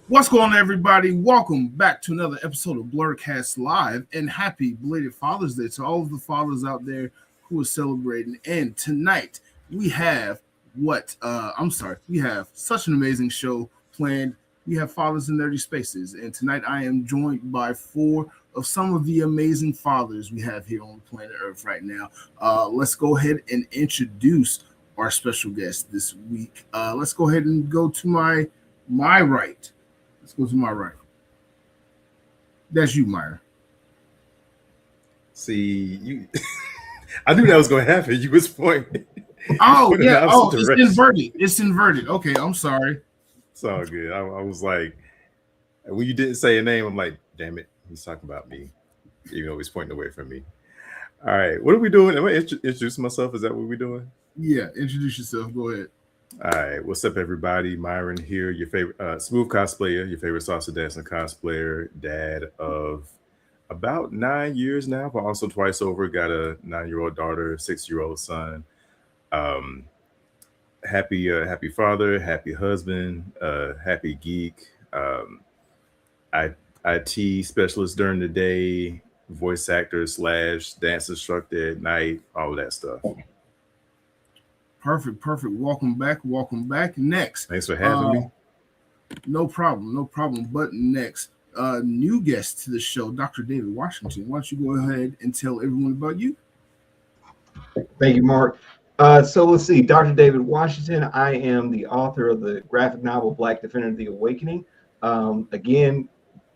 What's going on, everybody? Welcome back to another episode of Blerdkast Live, and happy belated Father's Day to all of the fathers out there who are celebrating. And tonight we have we have such an amazing show planned. We have Fathers in Nerdy Spaces, and tonight I am joined by four of some of the amazing fathers we have here on planet Earth right now. Let's go ahead and introduce our special guest this week. Let's go ahead and go to my right. Let's go to my right. That's you, Myra. See, you. I knew that was going to happen. You was pointing. Oh, yeah. Oh, it's inverted. It's inverted. Okay, I'm sorry. It's all good. I was like, when you didn't say a name, I'm like, damn it, he's talking about me, even though he's pointing away from me. All right, what are we doing? Am I introducing myself? Is that what we're doing? Yeah, introduce yourself. Go ahead. All right, what's up, everybody? Myron here, your favorite Smoove Cosplaya, your favorite salsa dancing cosplayer, dad of about 9 years now, but also twice over. Got a 9-year-old daughter, 6-year-old son. Happy father, happy husband, happy geek. IT specialist during the day, voice actor / dance instructor at night, all of that stuff. Perfect. Welcome back. Next. Thanks for having me. No problem. But next, new guest to the show, Dr. David Washington. Why don't you go ahead and tell everyone about you? Thank you, Mark. So let's see, Dr. David Washington. I am the author of the graphic novel Black Defender of the Awakening. Again,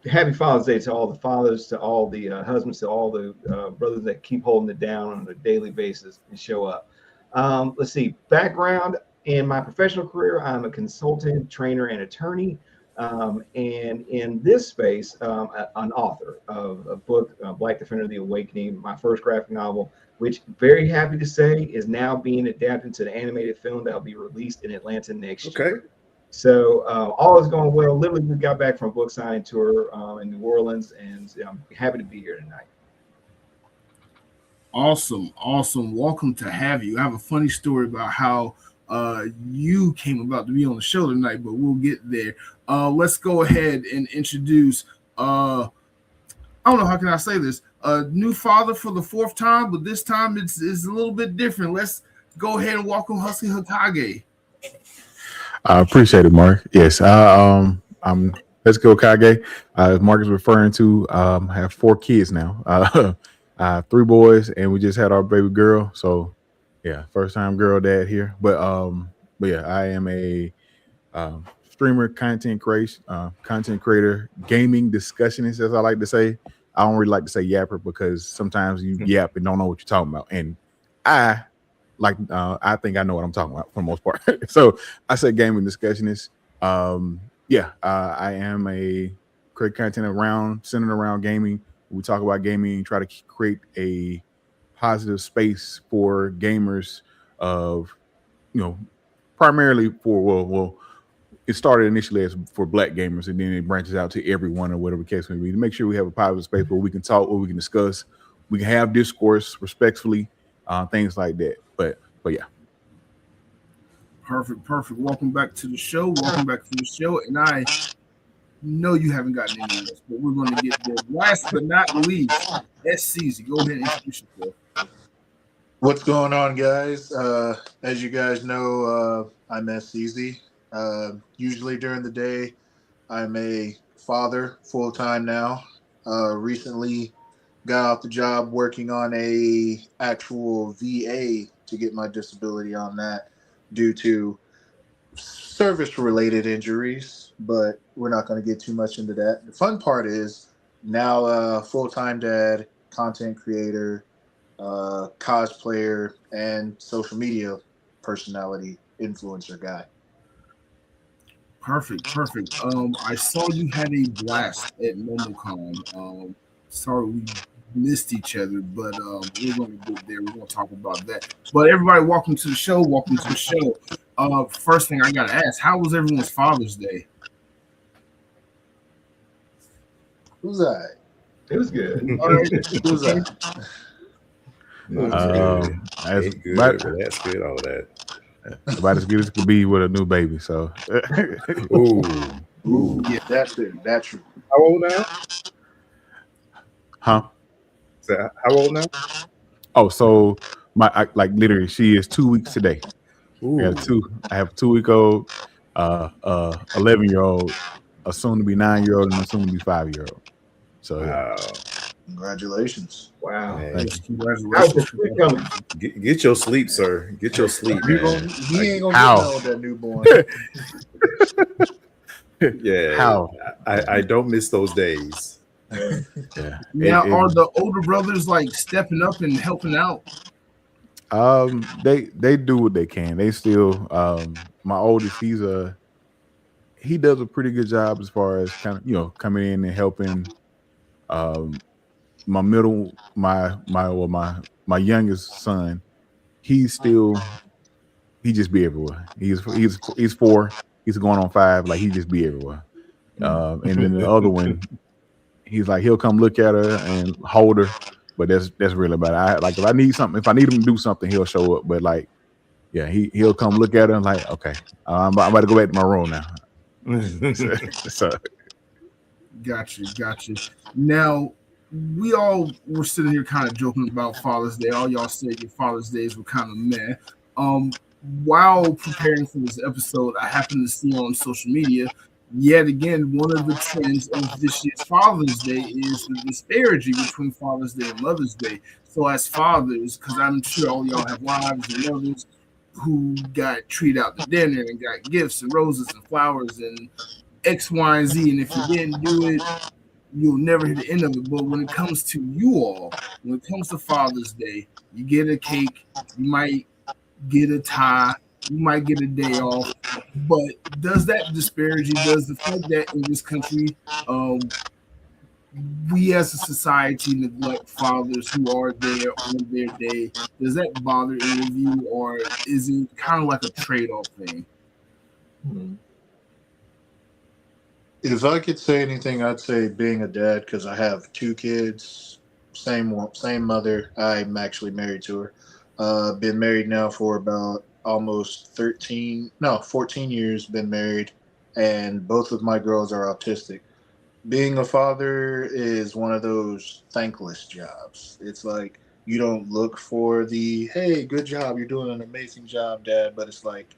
happy Father's Day to all the fathers, to all the husbands, to all the brothers that keep holding it down on a daily basis and show up. Let's see, background in my professional career, I'm a consultant, trainer, and attorney. And in this space, an author of a book, Black Defender of the Awakening, my first graphic novel, which very happy to say is now being adapted to the animated film that will be released in Atlanta next year. So all is going well. Literally, we got back from a book signing tour in New Orleans, and I'm happy to be here tonight. Awesome. Welcome to have you. I have a funny story about how you came about to be on the show tonight, but we'll get there. Let's go ahead and introduce, I don't know, how can I say this? A new father for the fourth time, but this time it's a little bit different. Let's go ahead and welcome Husky Hokage. I appreciate it, Mark. Yes, I'm Husky Hokage. As Mark is referring to, I have 4 kids now. 3 boys, and we just had our baby girl. So, yeah, first time girl dad here. But yeah, I am a streamer, content creator, gaming discussionist, as I like to say. I don't really like to say yapper because sometimes you yap and don't know what you're talking about. And I think I know what I'm talking about for the most part. So I say gaming discussionist. I am a create content centered around gaming. We talk about gaming, try to create a positive space for gamers of, primarily for, it started initially as for Black gamers, and then it branches out to everyone or whatever the case may be, to make sure we have a positive space where we can talk, where we can discuss, we can have discourse respectfully, things like that. But yeah. Perfect. Welcome back to the show. And I know you haven't gotten any of this, but we're going to get there. Last but not least, S.Ceezy. Go ahead and introduce yourself. What's going on, guys? As you guys know, I'm S.Ceezy. Usually during the day, I'm a father full-time now. Recently got off the job working on a actual VA to get my disability on that due to service-related injuries, but we're not going to get too much into that. The fun part is now a full-time dad, content creator, cosplayer, and social media personality influencer guy. Perfect. I saw you had a blast at MomoCon. Sorry we missed each other, but we're going to get there. We're going to talk about that. But everybody, welcome to the show. First thing I got to ask, how was everyone's Father's Day? Who's that? It was good. Who's that? That's good. All that. About as good as it could be with a new baby. So, Ooh, Ooh, Yeah. that's it. That's true. How old now? Huh? So, how old now? Oh, so like literally, she is 2 weeks today. Ooh. I have a 2-week-old, 11-year-old, a soon to be 9-year-old, and a soon to be 5-year-old. So yeah. Wow. Congratulations. Wow. Man. Thank Yes, you. How's congratulations. the sleep coming? Get your sleep, sir. Get your sleep, You man. gonna, he ain't gonna How? get none with that newborn. Yeah. How? I don't miss those days. Yeah. Now, are the older brothers like stepping up and helping out? They do what they can. They still my oldest, he does a pretty good job as far as kind of, coming in and helping. My middle my youngest son, he just be everywhere. He's 4, he's going on 5, like he just be everywhere. And then the other one, he's like, he'll come look at her and hold her, but that's really about it. If I need something, if I need him to do something, he'll show up. But like, yeah, he'll come look at her and like, okay, I'm about to go back to my room now. So Gotcha. Now, we all were sitting here kind of joking about Father's Day. All y'all said your Father's Days were kind of meh. While preparing for this episode, I happened to see on social media, yet again, one of the trends of this year's Father's Day is the disparity between Father's Day and Mother's Day. So, as fathers, because I'm sure all y'all have wives and mothers who got treated out to dinner and got gifts and roses and flowers and X, Y, and Z. And if you didn't do it, you'll never hear the end of it. But when it comes to you all, when it comes to Father's Day, you get a cake, you might get a tie, you might get a day off. But does that disparity, does the fact that in this country, we as a society neglect fathers who are there on their day, does that bother any of you, or is it kind of like a trade-off thing? If I could say anything, I'd say being a dad, because I have 2 kids, same mother. I'm actually married to her. Been married now for about almost 14 years. Been married, and both of my girls are autistic. Being a father is one of those thankless jobs. It's like you don't look for the, hey, good job, you're doing an amazing job, Dad, but it's like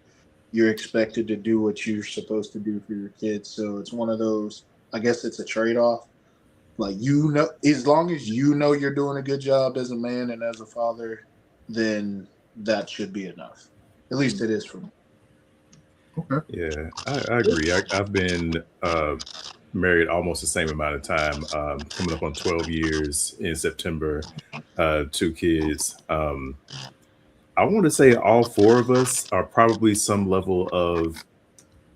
you're expected to do what you're supposed to do for your kids. So it's one of those, I guess it's a trade-off. Like, as long as you know you're doing a good job as a man and as a father, then that should be enough. At least it is for me. Okay. Yeah, I agree. I've been married almost the same amount of time, coming up on 12 years in September, 2 kids. I want to say all 4 of us are probably some level of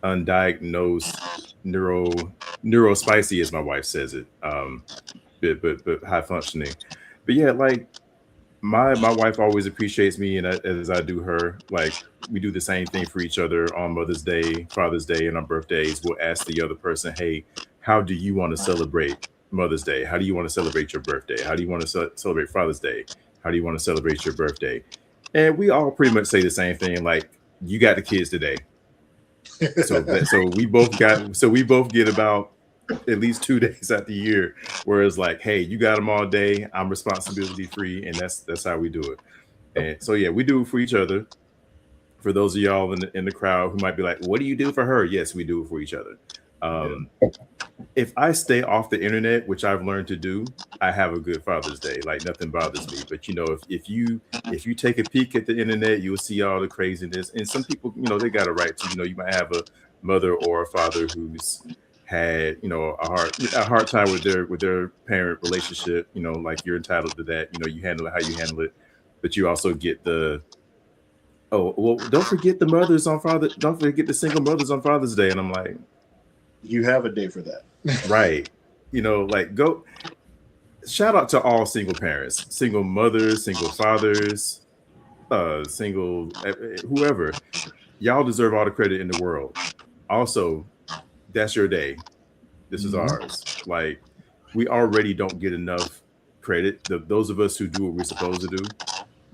undiagnosed neurospicy, as my wife says it, but high functioning. But yeah, like my wife always appreciates me, and as I do her. Like, we do the same thing for each other on Mother's Day, Father's Day, and on birthdays. We'll ask the other person, hey, how do you want to celebrate Mother's Day? How do you want to celebrate your birthday? How do you want to celebrate Father's Day? How do you want to celebrate your birthday? And we all pretty much say the same thing, like, you got the kids today. So we both get about at least 2 days out the year where it's like, hey, you got them all day, I'm responsibility free, and that's how we do it. And so yeah, we do it for each other. For those of y'all in the crowd who might be like, what do you do for her? Yes, we do it for each other. If I stay off the internet, which I've learned to do, I have a good Father's Day. Like, nothing bothers me. But if you take a peek at the internet, you'll see all the craziness. And some people, they got a right to. You might have a mother or a father who's had a hard time with their parent relationship. Like, you're entitled to that. You handle it how you handle it, but you also get the, oh well, don't forget the single mothers on Father's Day. And I'm like, You have a day for that. right. Like, go shout out to all single parents, single mothers, single fathers, single whoever. Y'all deserve all the credit in the world. Also, that's your day. This is ours. Like, we already don't get enough credit. Those of us who do what we're supposed to do.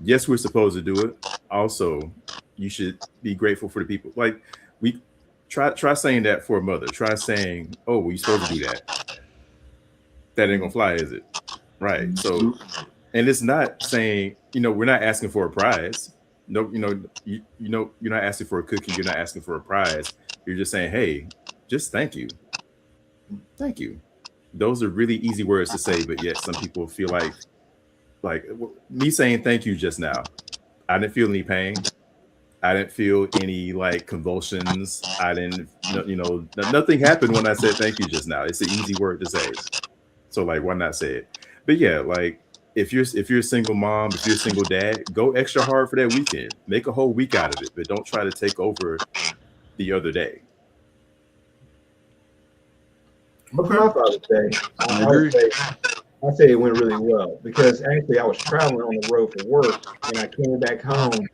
Yes, we're supposed to do it. Also, you should be grateful for the people. Like, we try saying that for a mother. Try saying, "Oh, well, you're supposed to do that." That ain't gonna fly, is it? Right. So, and it's not saying, we're not asking for a prize. No, you're not asking for a cookie. You're not asking for a prize. You're just saying, "Hey, just thank you, thank you." Those are really easy words to say, but yet some people feel like me saying thank you just now. I didn't feel any pain. I didn't feel any like convulsions. I didn't, nothing happened when I said thank you just now. It's an easy word to say. So like, why not say it? But yeah, like if you're a single mom, if you're a single dad, go extra hard for that weekend. Make a whole week out of it, but don't try to take over the other day. But for my Father's Day, I agree. I'd say it went really well because actually I was traveling on the road for work and I came back home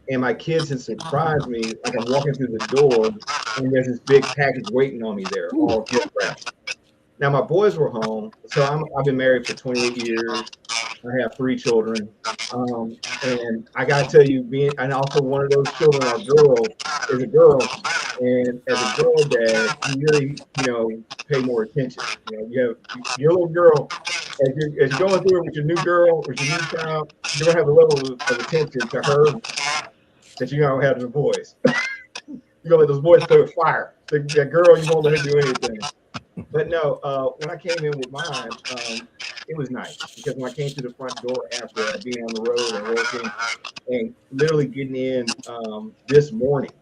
and my kids had surprised me. Like I'm walking through the door and there's this big package waiting on me there, all gift wrapped. Now my boys were home, so I've been married for 28 years. I have 3 children, and I gotta tell you, and also one of those children, our girl, is a girl, and as a girl dad, you really, pay more attention. You have your little girl, as you're going through it with your new girl, with your new child, you're gonna have a level of attention to her that you don't have to the boys. You're gonna let those boys play with fire. That girl, you won't let her do anything. But no, when I came in with mine, it was nice because when I came through the front door after being on the road and working and literally getting in this morning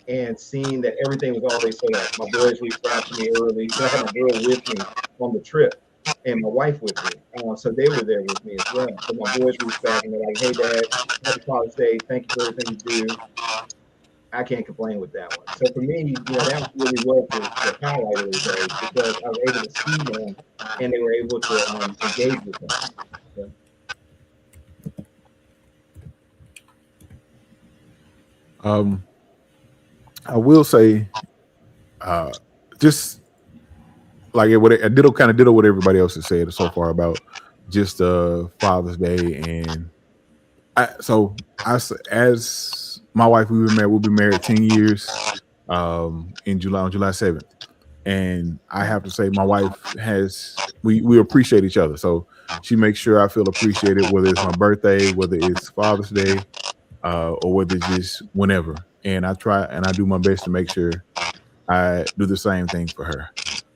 and seeing that everything was already set up. My boys reached out to me early. So I had my girl with me on the trip and my wife with me. So they were there with me as well. So my boys reached back and they're like, "Hey, Dad, happy Father's Day. Thank you for everything you do." I can't complain with that one. So for me, that really was the highlight of the day because I was able to see them and they were able to engage with them. So. I will say, just like I kind of ditto what everybody else has said so far about just Father's Day, and as my wife, we'll be married 10 years in July, on July 7th, and I have to say my wife we appreciate each other, so she makes sure I feel appreciated, whether it's my birthday, whether it's Father's Day, or whether it's just whenever. And I try and I do my best to make sure I do the same thing for her.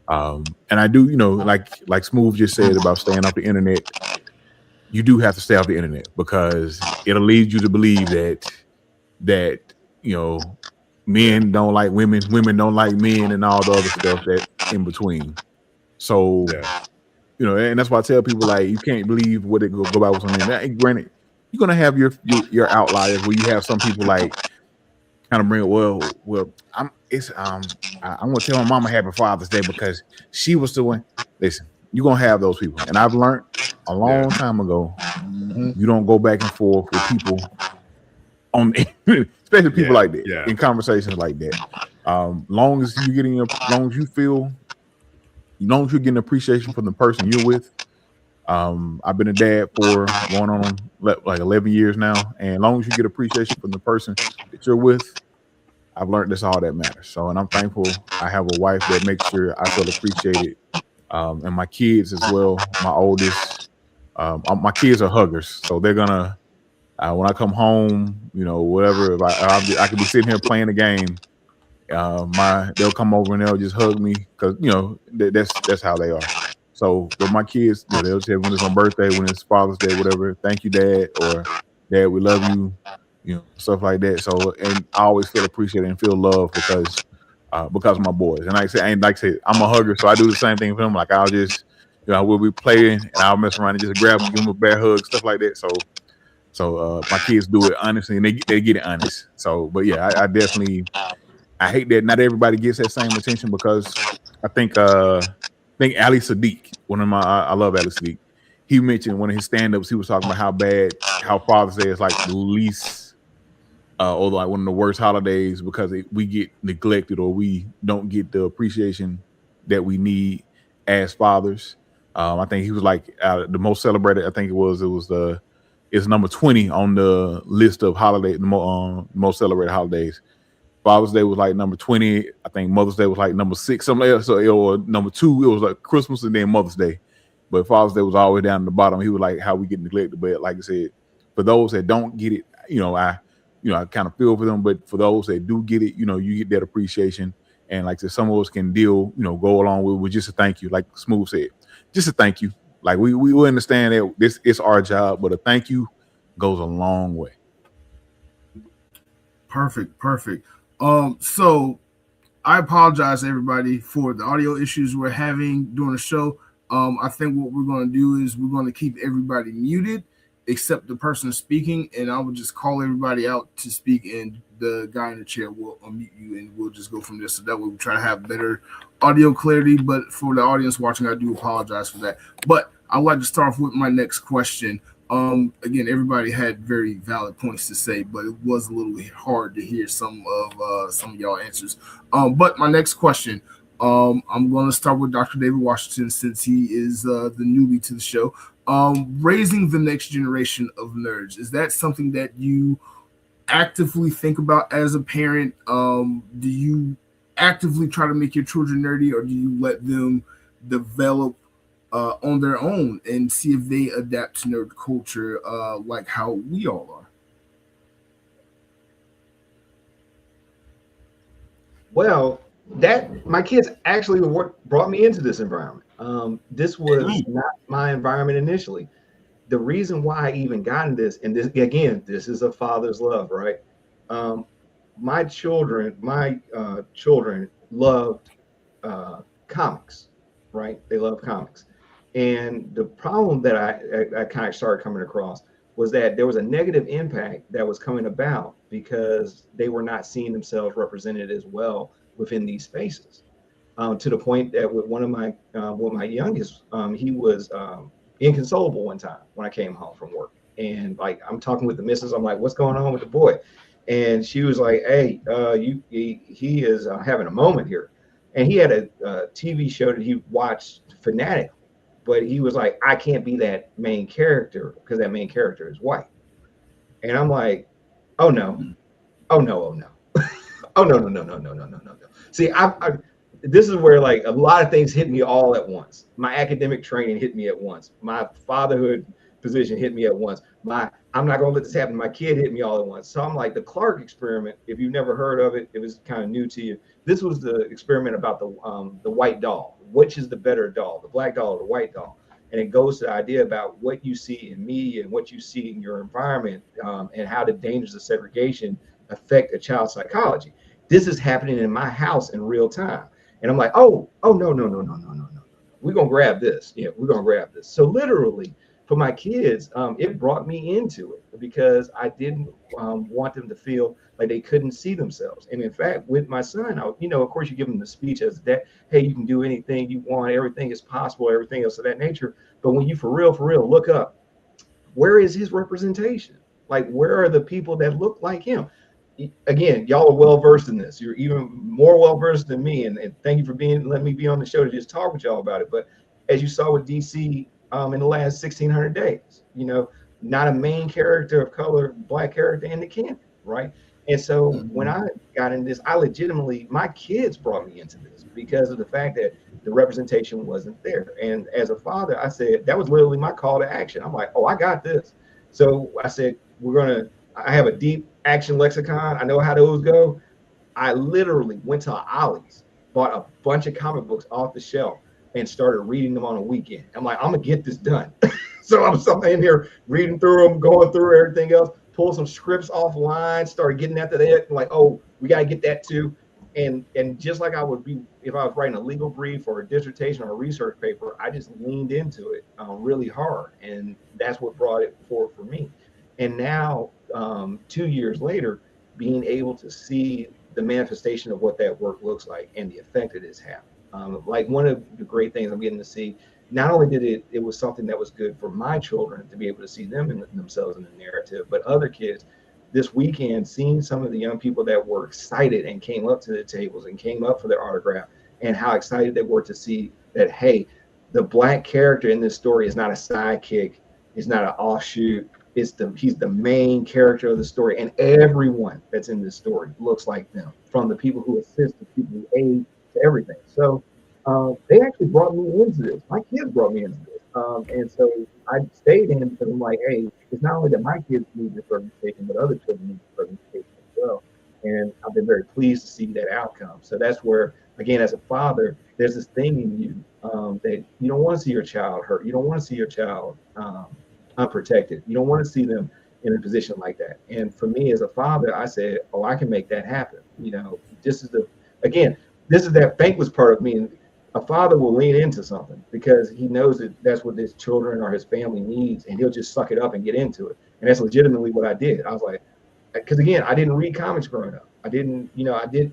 And I do, like Smoove just said about staying off the internet. You do have to stay off the internet because it'll lead you to believe that men don't like women, women don't like men, and all the other stuff that in between. So, and that's why I tell people, like, you can't believe what it go by with something. Now, granted, you're gonna have your outliers where you have some people like kind of bring it. Well, I'm gonna tell my mama happy Father's Day because she was the one. Listen, you're gonna have those people, and I've learned a long time ago. You don't go back and forth with people on, especially people like that in conversations like that. Long as you're getting appreciation from the person you're with. I've been a dad for going on like 11 years now, and as long as you get appreciation from the person that you're with, I've learned that's all that matters. So, and I'm thankful I have a wife that makes sure I feel appreciated, and my kids as well. My oldest, my kids are huggers, so they're gonna when I come home, whatever. If I could be sitting here playing a game, they'll come over and they'll just hug me because that's how they are. So, but my kids, they'll say when it's on birthday, when it's Father's Day, whatever, "Thank you, Dad," or "Dad, we love you," stuff like that. So, and I always feel appreciated and feel loved because of my boys. And like I say, I'm a hugger, so I do the same thing for them. Like I'll just, we'll be playing and I'll mess around and just grab them, give them a bear hug, stuff like that. So my kids do it honestly, and they get it honest. So, but yeah, I definitely, I hate that not everybody gets that same attention because I think Ali Sadiq, I love Ali Sadiq. He mentioned one of his stand-ups, he was talking about how Father's Day is like the least or like one of the worst holidays because we get neglected or we don't get the appreciation that we need as fathers. I think he was like the most celebrated. I think it's number 20 on the list of the most celebrated holidays. Father's Day was like number 20. I think Mother's Day was like number 6, something else. So, or number 2, it was like Christmas and then Mother's Day. But Father's Day was always down at the bottom. He was like, how we get neglected. But like I said, for those that don't get it, I kind of feel for them. But for those that do get it, you get that appreciation. And like I said, some of us can deal, go along with just a thank you, like Smoove said, just a thank you. Like we understand that this is our job, but a thank you goes a long way. Perfect. So I apologize everybody for the audio issues we're having during the show. I think what we're going to do is we're going to keep everybody muted except the person speaking, and I will just call everybody out to speak, and the guy in the chair will unmute you, and we'll just go from there. So that way we try to have better audio clarity. But for the audience watching, I do apologize for that. But I'd like to start off with my next question. Again, everybody had very valid points to say, but it was a little hard to hear some of y'all answers. But my next question, I'm going to start with Dr. David Washington, since he is the newbie to the show. Raising the next generation of nerds, is that something that you actively think about as a parent? Do you actively try to make your children nerdy, or do you let them develop on their own and see if they adapt to nerd culture like how we all are? Well, that my kids actually were what brought me into this environment. This was not my environment initially. The reason why I even got into this, and this again, this is a father's love, right? My children loved comics, right? They love comics. And the problem that I kind of started coming across was that there was a negative impact that was coming about because they were not seeing themselves represented as well within these spaces. To the point that with one of my youngest, he was inconsolable one time when I came home from work. And like, I'm talking with the missus, I'm like, what's going on with the boy? And she was like, hey, he is having a moment here. And he had a TV show that he watched fanatically. But he was like, I can't be that main character because that main character is white. And I'm like, oh no. Oh no. Oh no. See, this is where like a lot of things hit me all at once. My academic training hit me at once. My fatherhood position hit me at once. I'm not gonna let this happen. My kid hit me all at once. So I'm like, the Clark experiment, if you've never heard of it, it was kind of new to you. This was the experiment about the white doll. Which is the better doll, the black doll or the white doll? And it goes to the idea about what you see in media and what you see in your environment, and how the dangers of segregation affect a child's psychology. This is happening in my house in real time. And I'm like, oh no. We're gonna grab this. Yeah, we're gonna grab this. So literally, for my kids, it brought me into it because I didn't want them to feel like they couldn't see themselves. And in fact, with my son, of course, you give him the speech as that, hey, you can do anything you want, everything is possible, everything else of that nature. But when you for real look up, where is his representation? Like, where are the people that look like him? Again, y'all are well versed in this. You're even more well versed than me, and thank you for letting me be on the show to just talk with y'all about it. But as you saw with DC in the last 1,600 days, not a main character of color, black character in the canon, right? And so when I got in this, my kids brought me into this because of the fact that the representation wasn't there. And as a father, I said, that was literally my call to action. I'm like, oh, I got this. So I said, I have a deep action lexicon. I know how those go. I literally went to Ollie's, bought a bunch of comic books off the shelf and started reading them on a weekend. I'm like, I'm gonna get this done. So I'm in here reading through them, going through everything else, pull some scripts offline, started getting after that. Like, oh, we got to get that too. And just like I would be if I was writing a legal brief or a dissertation or a research paper, I just leaned into it really hard. And that's what brought it forward for me. And now, 2 years later, being able to see the manifestation of what that work looks like and the effect it is having. Like, one of the great things I'm getting to see, not only did it was something that was good for my children to be able to see themselves in the narrative, but other kids this weekend, seeing some of the young people that were excited and came up to the tables and came up for their autograph, and how excited they were to see that, hey, the black character in this story is not a sidekick, is not an offshoot, he's the main character of the story, and everyone that's in this story looks like them, from the people who assist to people who aid to everything. So they actually brought me into this. My kids brought me into this, and so I stayed in because I'm like, hey, it's not only that my kids need this representation, but other children need this representation as well. And I've been very pleased to see that outcome. So that's where, again, as a father, there's this thing in you that you don't want to see your child hurt. You don't want to see your child unprotected. You don't want to see them in a position like that. And for me as a father, I said, oh, I can make that happen. This is that thankless part of me. And a father will lean into something because he knows that that's what his children or his family needs, and he'll just suck it up and get into it. And that's legitimately what I did. I was like, because again, I didn't read comics growing up. I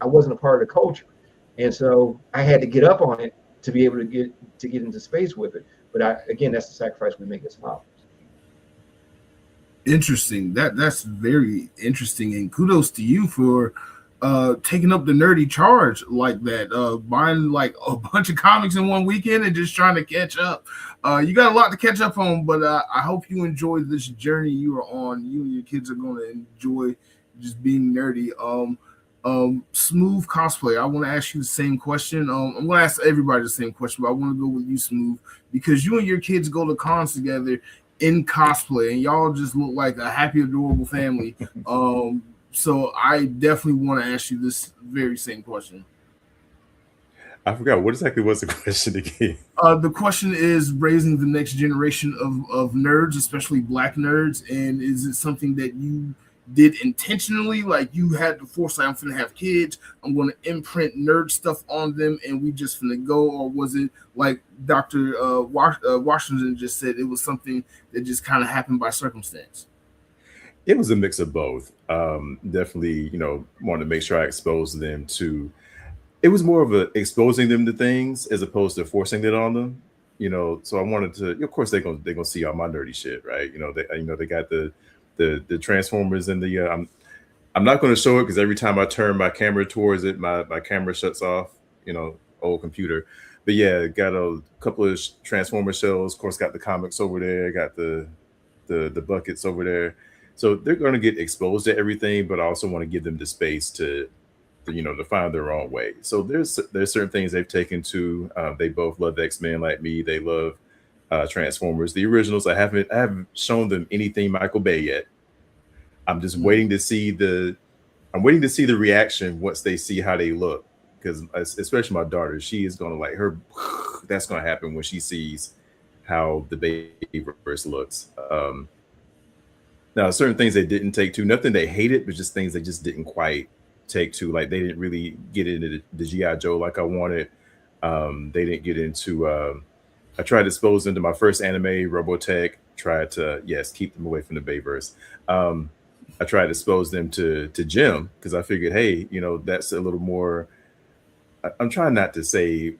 wasn't a part of the culture. And so I had to get up on it to be able to get into space with it. But that's the sacrifice we make as fathers. Interesting. That's very interesting, and kudos to you for taking up the nerdy charge like that, buying like a bunch of comics in one weekend and just trying to catch up. You got a lot to catch up on, but I hope you enjoy this journey you are on. You and your kids are going to enjoy just being nerdy. Smoove Cosplaya, I want to ask you the same question. I'm going to ask everybody the same question, but I want to go with you, Smoove, because you and your kids go to cons together in cosplay, and y'all just look like a happy, adorable family. So I definitely want to ask you this very same question. I forgot what exactly was the question again. The question is raising the next generation of nerds, especially Black nerds, and is it something that you did intentionally, like you had the foresight, I'm finna have kids, I'm going to imprint nerd stuff on them, and we just finna go? Or was it like Dr. Washington just said, it was something that just kind of happened by circumstance? It was a mix of both. Definitely, wanted to make sure I exposed them to. It was more of exposing them to things as opposed to forcing it on them. So I wanted to. Of course, they're gonna see all my nerdy shit, right? They got the Transformers and the. I'm not going to show it because every time I turn my camera towards it, my camera shuts off. Old computer. But yeah, got a couple of Transformer shows. Of course, got the comics over there. Got the buckets over there. So they're going to get exposed to everything, but I also want to give them the space to find their own way. So there's certain things they've taken to. They both love X-Men like me. They love Transformers, the originals. I haven't shown them anything Michael Bay yet. I'm just waiting to see the reaction once they see how they look, because especially my daughter, she is going to like her. That's going to happen when she sees how the Bayverse looks. Now, certain things they didn't take to, nothing they hated, but just things they just didn't quite take to. Like they didn't really get into the G.I. Joe like I wanted. They didn't get into. I tried to expose them to my first anime, Robotech. Tried to keep them away from the Bayverse. I tried to expose them to Jim because I figured, hey, that's a little more. I'm trying not to say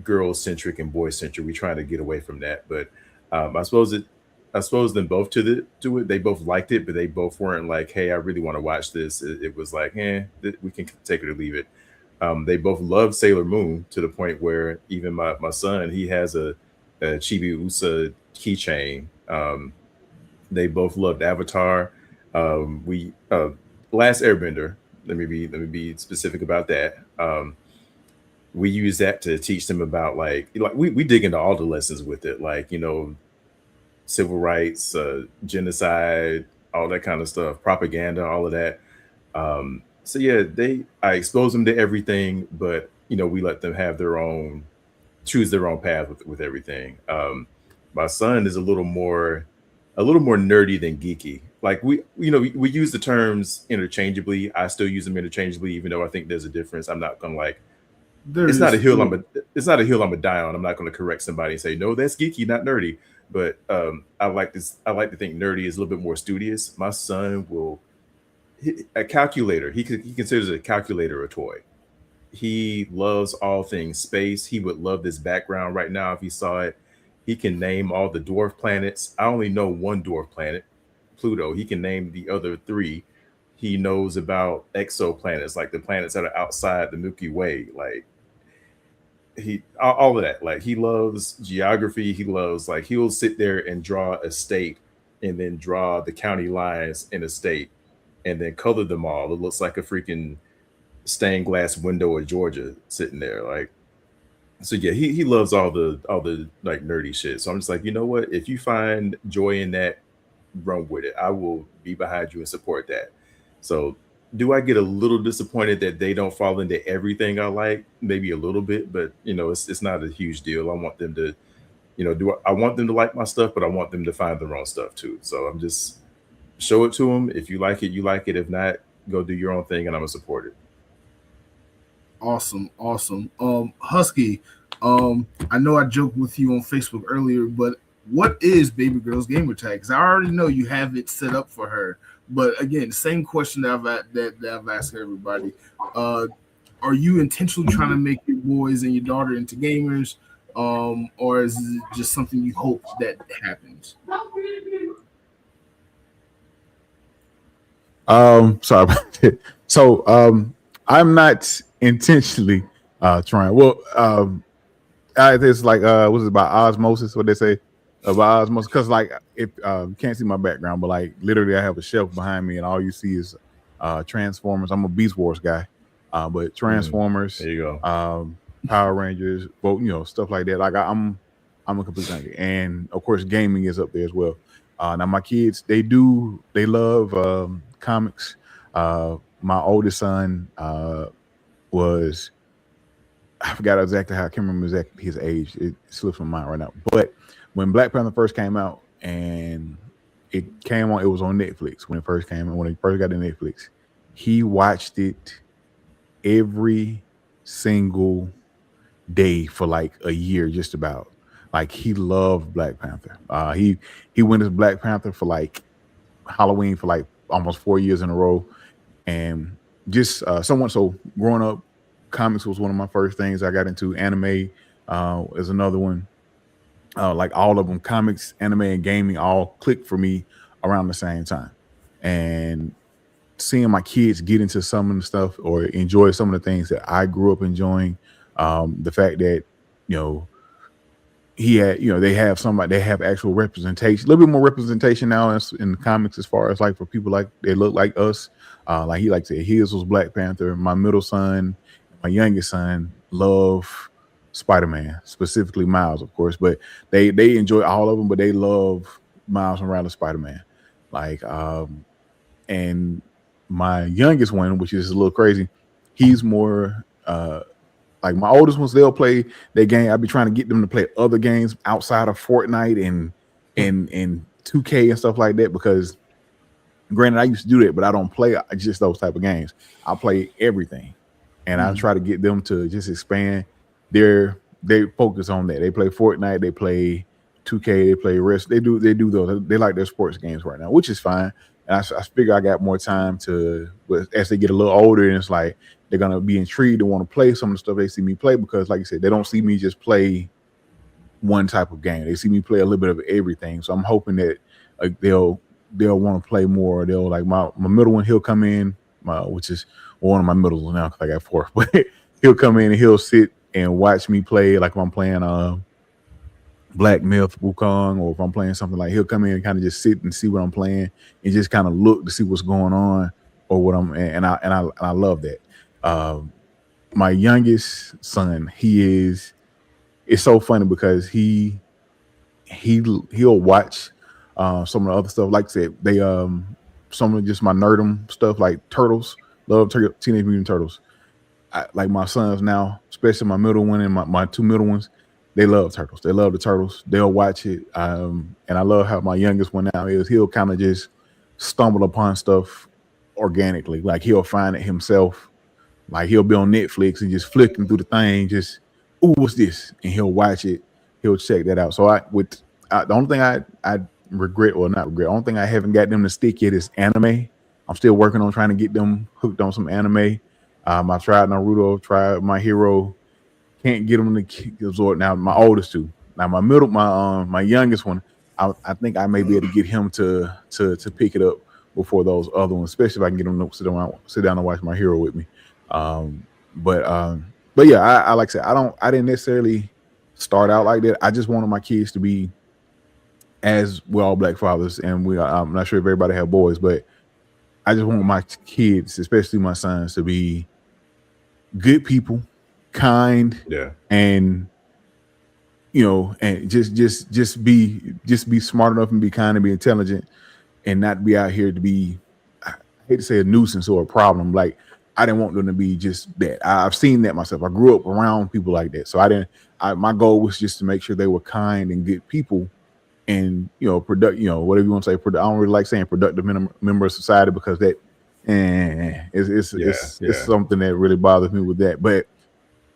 girl centric and boy centric. We're trying to get away from that, but I suppose them both to it. They both liked it, but they both weren't like, hey, I really want to watch this. It was like, we can take it or leave it. They both love Sailor Moon to the point where even my son, he has a Chibi-Usa keychain. They both loved Avatar. We Last Airbender. Let me be specific about that. We use that to teach them about like we dig into all the lessons with it, like civil rights, genocide, all that kind of stuff, propaganda, all of that. So yeah, I expose them to everything, but we let them have choose their own path with everything. My son is a little more nerdy than geeky. Like we use the terms interchangeably. I still use them interchangeably, even though I think there's a difference. I'm not gonna it's not a hill I'm a die on. I'm not going to correct somebody and say, no, that's geeky, not nerdy. But I like to think nerdy is a little bit more studious. My son a calculator. He considers a calculator a toy. He loves all things space. He would love this background right now if he saw it. He can name all the dwarf planets. I only know one dwarf planet, Pluto. He can name the other 3. He knows about exoplanets, like the planets that are outside the Milky Way. Like all of that. Like he loves geography. He loves he'll sit there and draw a state and then draw the county lines in a state and then color them all. It looks like a freaking stained glass window of Georgia sitting there. Like, so yeah, he loves all the like nerdy shit. So I'm just like, you know what? If you find joy in that, run with it. I will be behind you and support that. So do I get a little disappointed that they don't fall into everything I like? Maybe a little bit, but it's not a huge deal. I want them to, I want them to like my stuff, but I want them to find their own stuff too. So I'm just show it to them. If you like it, you like it. If not, go do your own thing, and I'm gonna support it. Awesome. Husky, I know I joked with you on Facebook earlier, but what is Baby Girl's gamer tag? Because I already know you have it set up for her. But again, same question that I've asked everybody. Are you intentionally trying to make your boys and your daughter into gamers, or is it just something you hope that happens? Sorry about that. So I'm not intentionally trying. Well, it's like was it about osmosis? What they say about osmosis? Because like if you can't see my background, but like literally I have a shelf behind me, and all you see is Transformers. I'm a Beast Wars guy, but Transformers, There you go. Power Rangers, well, stuff like that. Like I'm a complete junkie, and of course gaming is up there as well. Now my kids, they love comics. My oldest son was, I forgot exactly how, I can't remember exactly his age. It slips my mind right now. But when Black Panther first came out, and it was on Netflix when it first came out, when it first got to Netflix, he watched it every single day for like a year, just about. Like, he loved Black Panther. He went as Black Panther for like Halloween for like almost 4 years in a row. And just so growing up, comics was one of my first things I got into. Anime is another one. Like all of them, comics, anime, and gaming all clicked for me around the same time. And seeing my kids get into some of the stuff or enjoy some of the things that I grew up enjoying, the fact that he had, they have actual representation, a little bit more representation now in the comics, as far as like for people like they look like us. Like he said, his was Black Panther. My middle son, my youngest son love Spider-Man, specifically Miles, of course, but they enjoy all of them, but they love Miles Morales Spider-Man. Like, and my youngest one, which is a little crazy, he's more like my oldest ones. They'll play their game. I'll be trying to get them to play other games outside of Fortnite and 2K and stuff like that, because granted, I used to do that, but I don't play just those type of games. I play everything, and I try to get them to just expand they focus on that. They play Fortnite, they play 2K, they play rest. They do those. They like their sports games right now, which is fine. And I figure I got more time as they get a little older, and it's like they're gonna be intrigued to want to play some of the stuff they see me play, because like I said, they don't see me just play one type of game. They see me play a little bit of everything. So I'm hoping that they'll want to play more. They'll like my middle one, he'll come in, which is one of my middle ones now because I got 4, but he'll come in and he'll sit and watch me play. Like if I'm playing Black Myth, Wukong, or if I'm playing something, like he'll come in and kind of just sit and see what I'm playing and just kind of look to see what's going on or what I'm, and I love that. My youngest son, it's so funny because he'll watch some of the other stuff. Like I said, they some of just my nerdum stuff, like Turtles, love Teenage Mutant Turtles. Like my sons now, especially my middle one and my 2 middle ones, they love Turtles. They love the Turtles. They'll watch it. And I love how my youngest one now is, he'll kind of just stumble upon stuff organically. Like he'll find it himself. Like he'll be on Netflix and just flicking through the thing, just, ooh, what's this? And he'll watch it. He'll check that out. So the only thing I regret, or not regret, the only thing I haven't got them to stick yet is anime. I'm still working on trying to get them hooked on some anime. I tried Naruto, tried My Hero, can't get them to absorb. Now my oldest 2, now my youngest one, I think I may be able to get him to pick it up before those other ones, especially if I can get him to sit down and watch My Hero with me. But yeah, I like I said, I didn't necessarily start out like that. I just wanted my kids to be as we're all black fathers, and I'm not sure if everybody have boys, but I just want my kids, especially my sons, to be good people, kind, Yeah. and and just be smart enough and be kind and be intelligent, and not be out here to be, I hate to say, a nuisance or a problem. Like, I didn't want them to be just that. I've seen that myself. I grew up around people like that, so my goal was just to make sure they were kind and good people, and whatever you want to say. I don't really like saying productive member of society, because that it's something that really bothers me with that.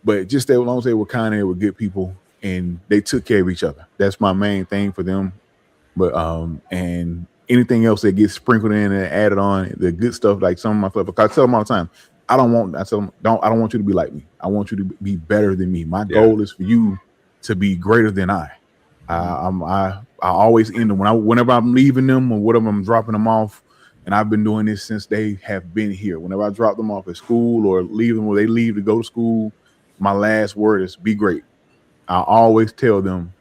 But just that, as long as they were kind and they were good people and they took care of each other, that's my main thing for them. But and anything else that gets sprinkled in and added on, the good stuff, like some of my stuff, because I tell them all the time, I don't want you to be like me. I want you to be better than me. My goal is for you to be greater than I. I always end them whenever I'm leaving them or whatever, I'm dropping them off, and I've been doing this since they have been here. Whenever I drop them off at school or leave them where they leave to go to school, my last word is be great. I always tell them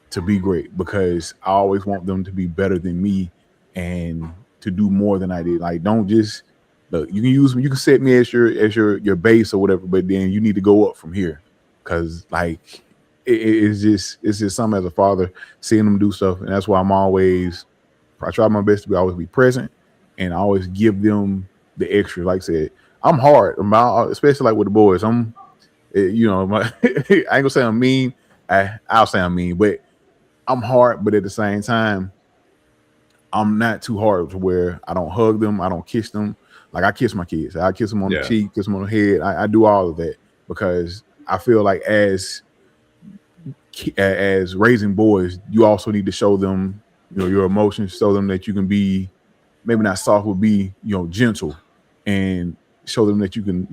to be great, because I always want them to be better than me and to do more than I did. Like, don't just look. You can set me as your base or whatever, but then you need to go up from here, because like it's just something as a father, seeing them do stuff, and that's why I try my best to always be present and I always give them the extra. Like I said, I'm hard, especially like with the boys. I ain't gonna say I'm mean. I'll say I'm mean, but I'm hard. But at the same time, I'm not too hard to where I don't hug them, I don't kiss them. Like, I kiss my kids. I kiss them on the cheek, kiss them on the head. I do all of that, because I feel like as raising boys, you also need to show them, your emotions, show them that you can be, maybe not soft, but be, gentle, and show them that you can,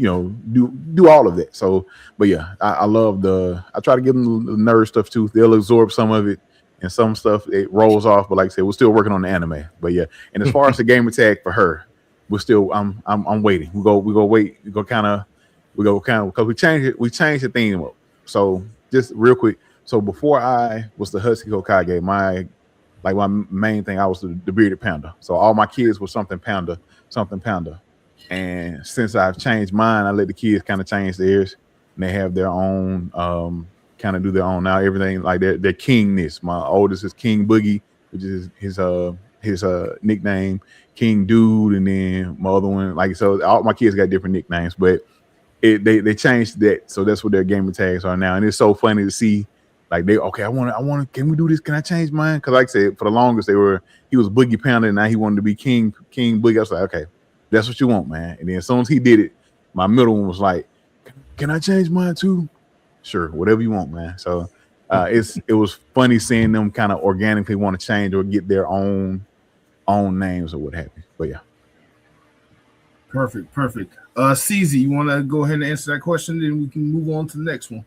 do all of that. So, but yeah, I try to give them the nerd stuff too. They'll absorb some of it, and some stuff it rolls off. But like I said, we're still working on the anime. But yeah, and as far as the gamer tag for her, we're still, I'm waiting. We go wait. Because we changed the theme up. So just real quick. So before I was the Husky Hokage, my main thing, I was the bearded panda. So all my kids were something panda. And since I've changed mine, I let the kids kind of change theirs, and they have their own, kind of do their own now. Everything like their kingness. My oldest is King Boogie, which is his nickname, King Dude, and then my other one, like, so all my kids got different nicknames, but they changed that, so that's what their gamer tags are now. And it's so funny to see, like, I want, can we do this? Can I change mine? Because like I said, for the longest he was Boogie Panda, and now he wanted to be King Boogie. I was like, okay, that's what you want, man. And then as soon as he did it, my middle one was like, can I change mine too? Sure, whatever you want, man. So it was funny seeing them kind of organically want to change or get their own names or what have you. But yeah. Perfect. S.Ceezy, you want to go ahead and answer that question, then we can move on to the next one.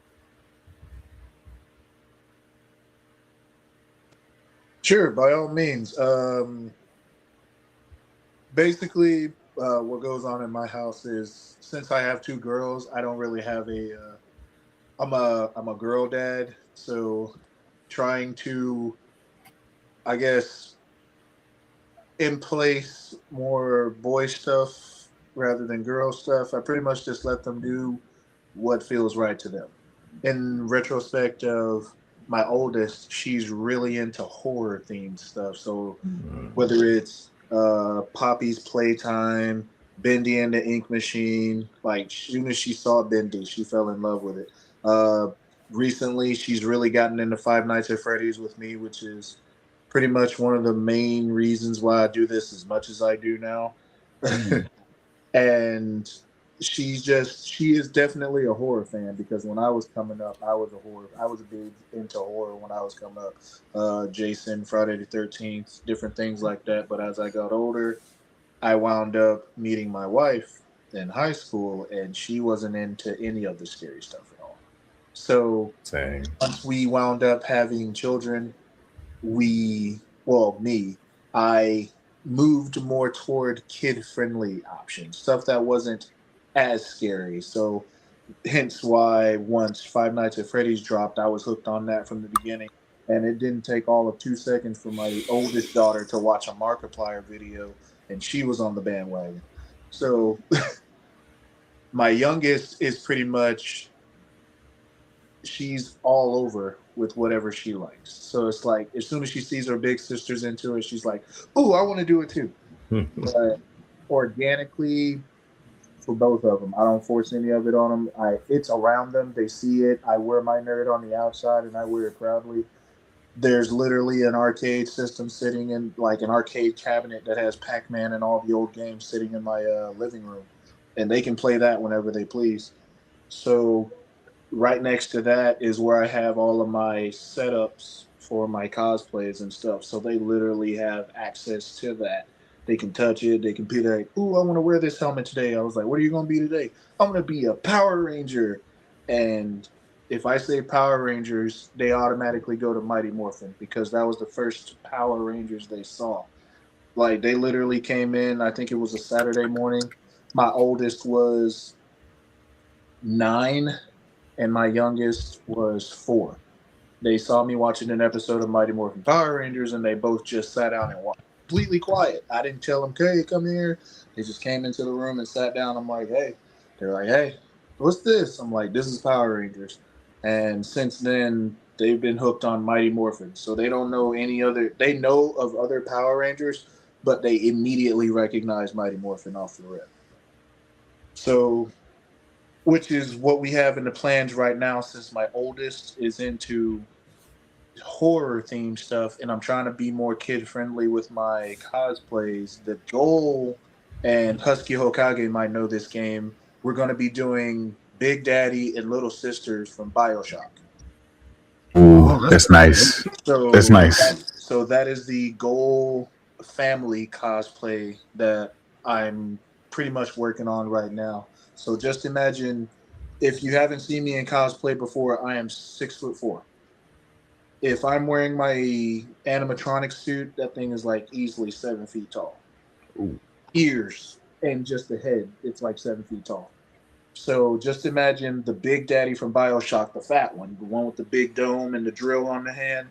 Sure, by all means. Basically, what goes on in my house is, since I have two girls, I don't really have I'm a girl dad, so trying to, I guess, in place more boy stuff rather than girl stuff. I pretty much just let them do what feels right to them. In retrospect of my oldest, she's really into horror themed stuff. So whether it's Poppy's Playtime, Bendy and the Ink Machine, like, as soon as she saw Bendy, she fell in love with it. Recently, she's really gotten into Five Nights at Freddy's with me, which is pretty much one of the main reasons why I do this as much as I do now. And she is definitely a horror fan, because when I was coming up, I was a big into horror when I was coming up. Jason, Friday the 13th, different things like that. But as I got older, I wound up meeting my wife in high school, and she wasn't into any of the scary stuff at all. So once we wound up having children, I moved more toward kid-friendly options, stuff that wasn't as scary. So hence why once Five Nights at Freddy's dropped, I was hooked on that from the beginning. And it didn't take all of 2 seconds for my oldest daughter to watch a Markiplier video, and she was on the bandwagon. So my youngest is pretty much, she's all over with whatever she likes. So it's like, as soon as she sees her big sisters into it, she's like, "Oh, I want to do it too." But organically, for both of them, I don't force any of it on them. It's around them. They see it. I wear my nerd on the outside, and I wear it proudly. There's literally an arcade system sitting in, like, an arcade cabinet that has Pac-Man and all the old games sitting in my living room, and they can play that whenever they please. So right next to that is where I have all of my setups for my cosplays and stuff. So they literally have access to that. They can touch it. They can be like, "Ooh, I want to wear this helmet today." I was like, "What are you going to be today?" "I'm going to be a Power Ranger." And if I say Power Rangers, they automatically go to Mighty Morphin, because that was the first Power Rangers they saw. Like, they literally came in, I think it was a Saturday morning. My oldest was 9 and my youngest was 4. They saw me watching an episode of Mighty Morphin Power Rangers, and they both just sat down and watched. Completely quiet. I didn't tell them, "Hey, come here." They just came into the room and sat down. I'm like, "Hey." They're like, "Hey, what's this?" I'm like, "This is Power Rangers." And since then, they've been hooked on Mighty Morphin. So they don't know any other. They know of other Power Rangers, but they immediately recognize Mighty Morphin off the rip. So, which is what we have in the plans right now, since my oldest is into horror themed stuff and I'm trying to be more kid friendly with my cosplays. The goal, and Husky Hokage might know this game, we're going to be doing Big Daddy and Little Sisters from BioShock. Ooh, that's nice. So That's nice. So that is the goal family cosplay that I'm pretty much working on right now. So just imagine, if you haven't seen me in cosplay before, I am 6'4". If I'm wearing my animatronic suit, that thing is like easily 7 feet tall. Ooh. Ears and just the head, it's like 7 feet tall. So just imagine the Big Daddy from BioShock, the fat one, the one with the big dome and the drill on the hand.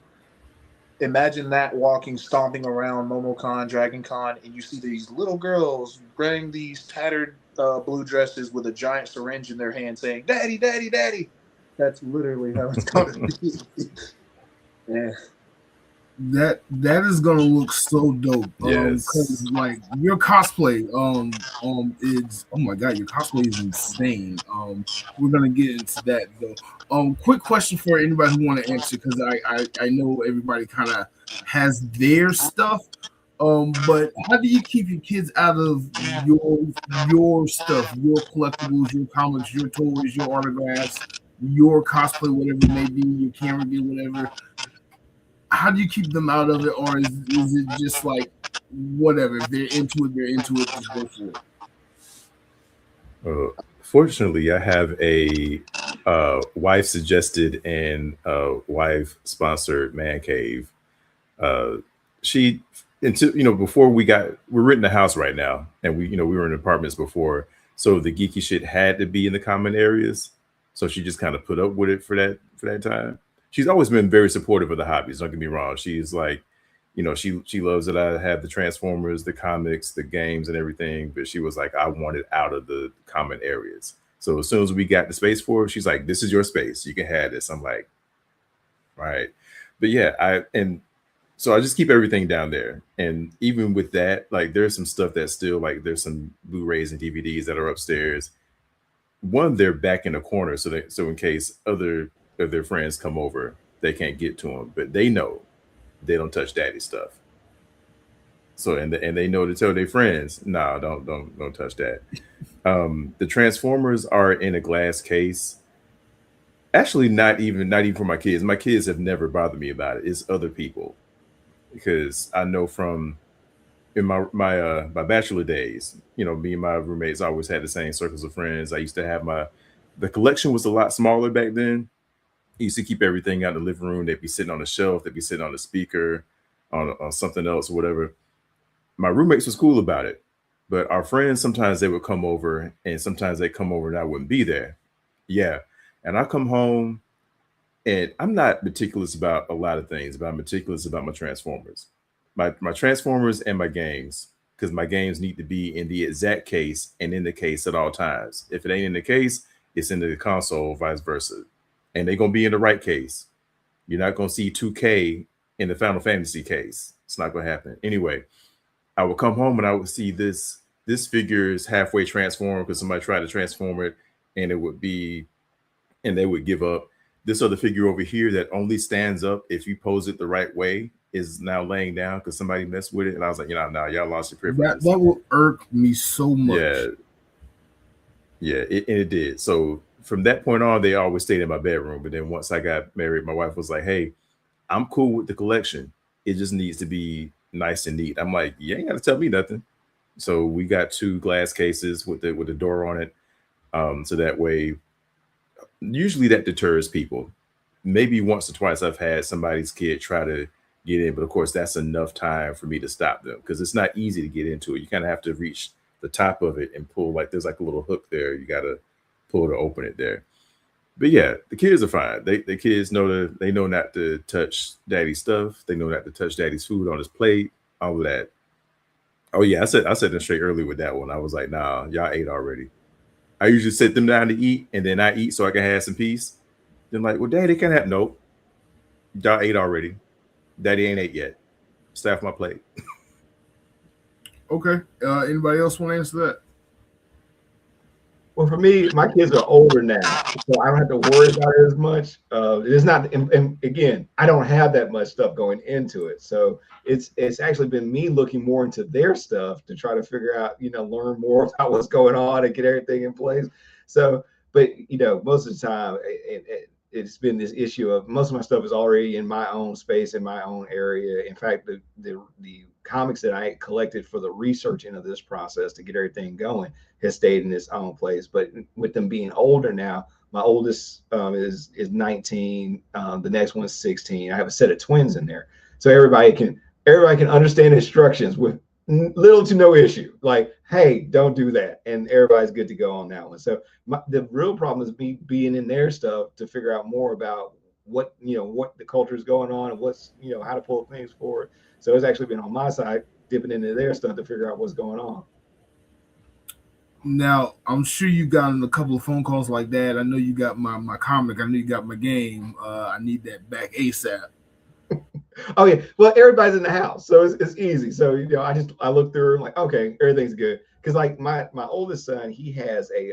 Imagine that walking, stomping around MomoCon, DragonCon, and you see these little girls wearing these tattered blue dresses with a giant syringe in their hand saying, "Daddy, Daddy, Daddy." That's literally how it's going to be. Yeah. That is gonna look so dope. Yes. Because like your cosplay, is, oh my god, your cosplay is insane. We're gonna get into that though. Quick question for anybody who want to answer, because I know everybody kind of has their stuff. But how do you keep your kids out of your stuff, your collectibles, your comics, your toys, your autographs, your cosplay, whatever it may be, your camera gear, whatever? How do you keep them out of it, or is it just like whatever? If they're into it, they're into it. Just go for it. Fortunately, I have a wife suggested and wife sponsored man cave. She, until before we're renting a house right now, and we were in apartments before, so the geeky shit had to be in the common areas. So she just kind of put up with it for that time. She's always been very supportive of the hobbies. Don't get me wrong. She's like, she loves that I have the Transformers, the comics, the games, and everything. But she was like, I want it out of the common areas. So as soon as we got the space for her, she's like, "This is your space. You can have this." I'm like, right. But yeah, so I just keep everything down there. And even with that, like, there's some stuff that's still, like, there's some Blu-rays and DVDs that are upstairs. One, they're back in the corner, so in case other of their friends come over, they can't get to them, but they know they don't touch daddy stuff. So and they know to tell their friends, "No, don't touch that." The Transformers are in a glass case. Actually, not even for my kids. My kids have never bothered me about it. It's other people, because I know from in my bachelor days, me and my roommates always had the same circles of friends. I used to have the collection was a lot smaller back then. I used to keep everything out in the living room. They'd be sitting on the shelf. They'd be sitting on the speaker, on something else or whatever. My roommates was cool about it, but our friends, sometimes they would come over, and sometimes they come over and I wouldn't be there. Yeah, and I come home, And I'm not meticulous about a lot of things, but I'm meticulous about my Transformers. My Transformers and my games, because my games need to be in the exact case and in the case at all times. If it ain't in the case, it's in the console, vice versa. And they're going to be in the right case. You're not going to see 2K in the Final Fantasy case. It's not going to happen. Anyway, I would come home and I would see this figure is halfway transformed because somebody tried to transform it, and they would give up. This other figure over here that only stands up if you pose it the right way is now laying down because somebody messed with it. And I was like, no, y'all lost your privileges. That will irk me so much. Yeah, it did. So from that point on, they always stayed in my bedroom. But then once I got married, my wife was like, hey, I'm cool with the collection. It just needs to be nice and neat. I'm like, you ain't got to tell me nothing. So we got 2 glass cases with the door on it. So that way, usually that deters people. Maybe once or twice I've had somebody's kid try to get in, but of course that's enough time for me to stop them because it's not easy to get into it. You kind of have to reach the top of it and pull, like there's like a little hook there. You got to pull to open it there. But yeah, the kids are fine. The kids know they know not to touch daddy's stuff. They know not to touch daddy's food on his plate, all of that. Oh yeah, I said them straight early with that one. I was like, nah, y'all ate already. I usually sit them down to eat, and then I eat so I can have some peace. Then like, well, Daddy can have nope. Y'all ate already. Daddy ain't ate yet. Stay off my plate. Okay. Anybody else want to answer that? Well, for me, my kids are older now, so I don't have to worry about it as much. It's not, and again, I don't have that much stuff going into it, so it's actually been me looking more into their stuff to try to figure out, learn more about what's going on and get everything in place. So, but most of the time, it's been this issue of most of my stuff is already in my own space, in my own area. In fact, the comics that I collected for the researching of this process to get everything going has stayed in its own place. But with them being older now, my oldest is 19. The next one's 16. I have a set of twins in there, so everybody can understand instructions with little to no issue. Like, hey, don't do that, and everybody's good to go on that one. So the real problem is me being in their stuff to figure out more about what the culture is going on and what's how to pull things forward. So it's actually been on my side dipping into their stuff to figure out what's going on. Now, I'm sure you gotten a couple of phone calls like that. I know you got my comic. I know you got my game. I need that back ASAP. Oh yeah, well everybody's in the house, so it's easy. So I look through and like, okay, everything's good. Because like my oldest son, he has a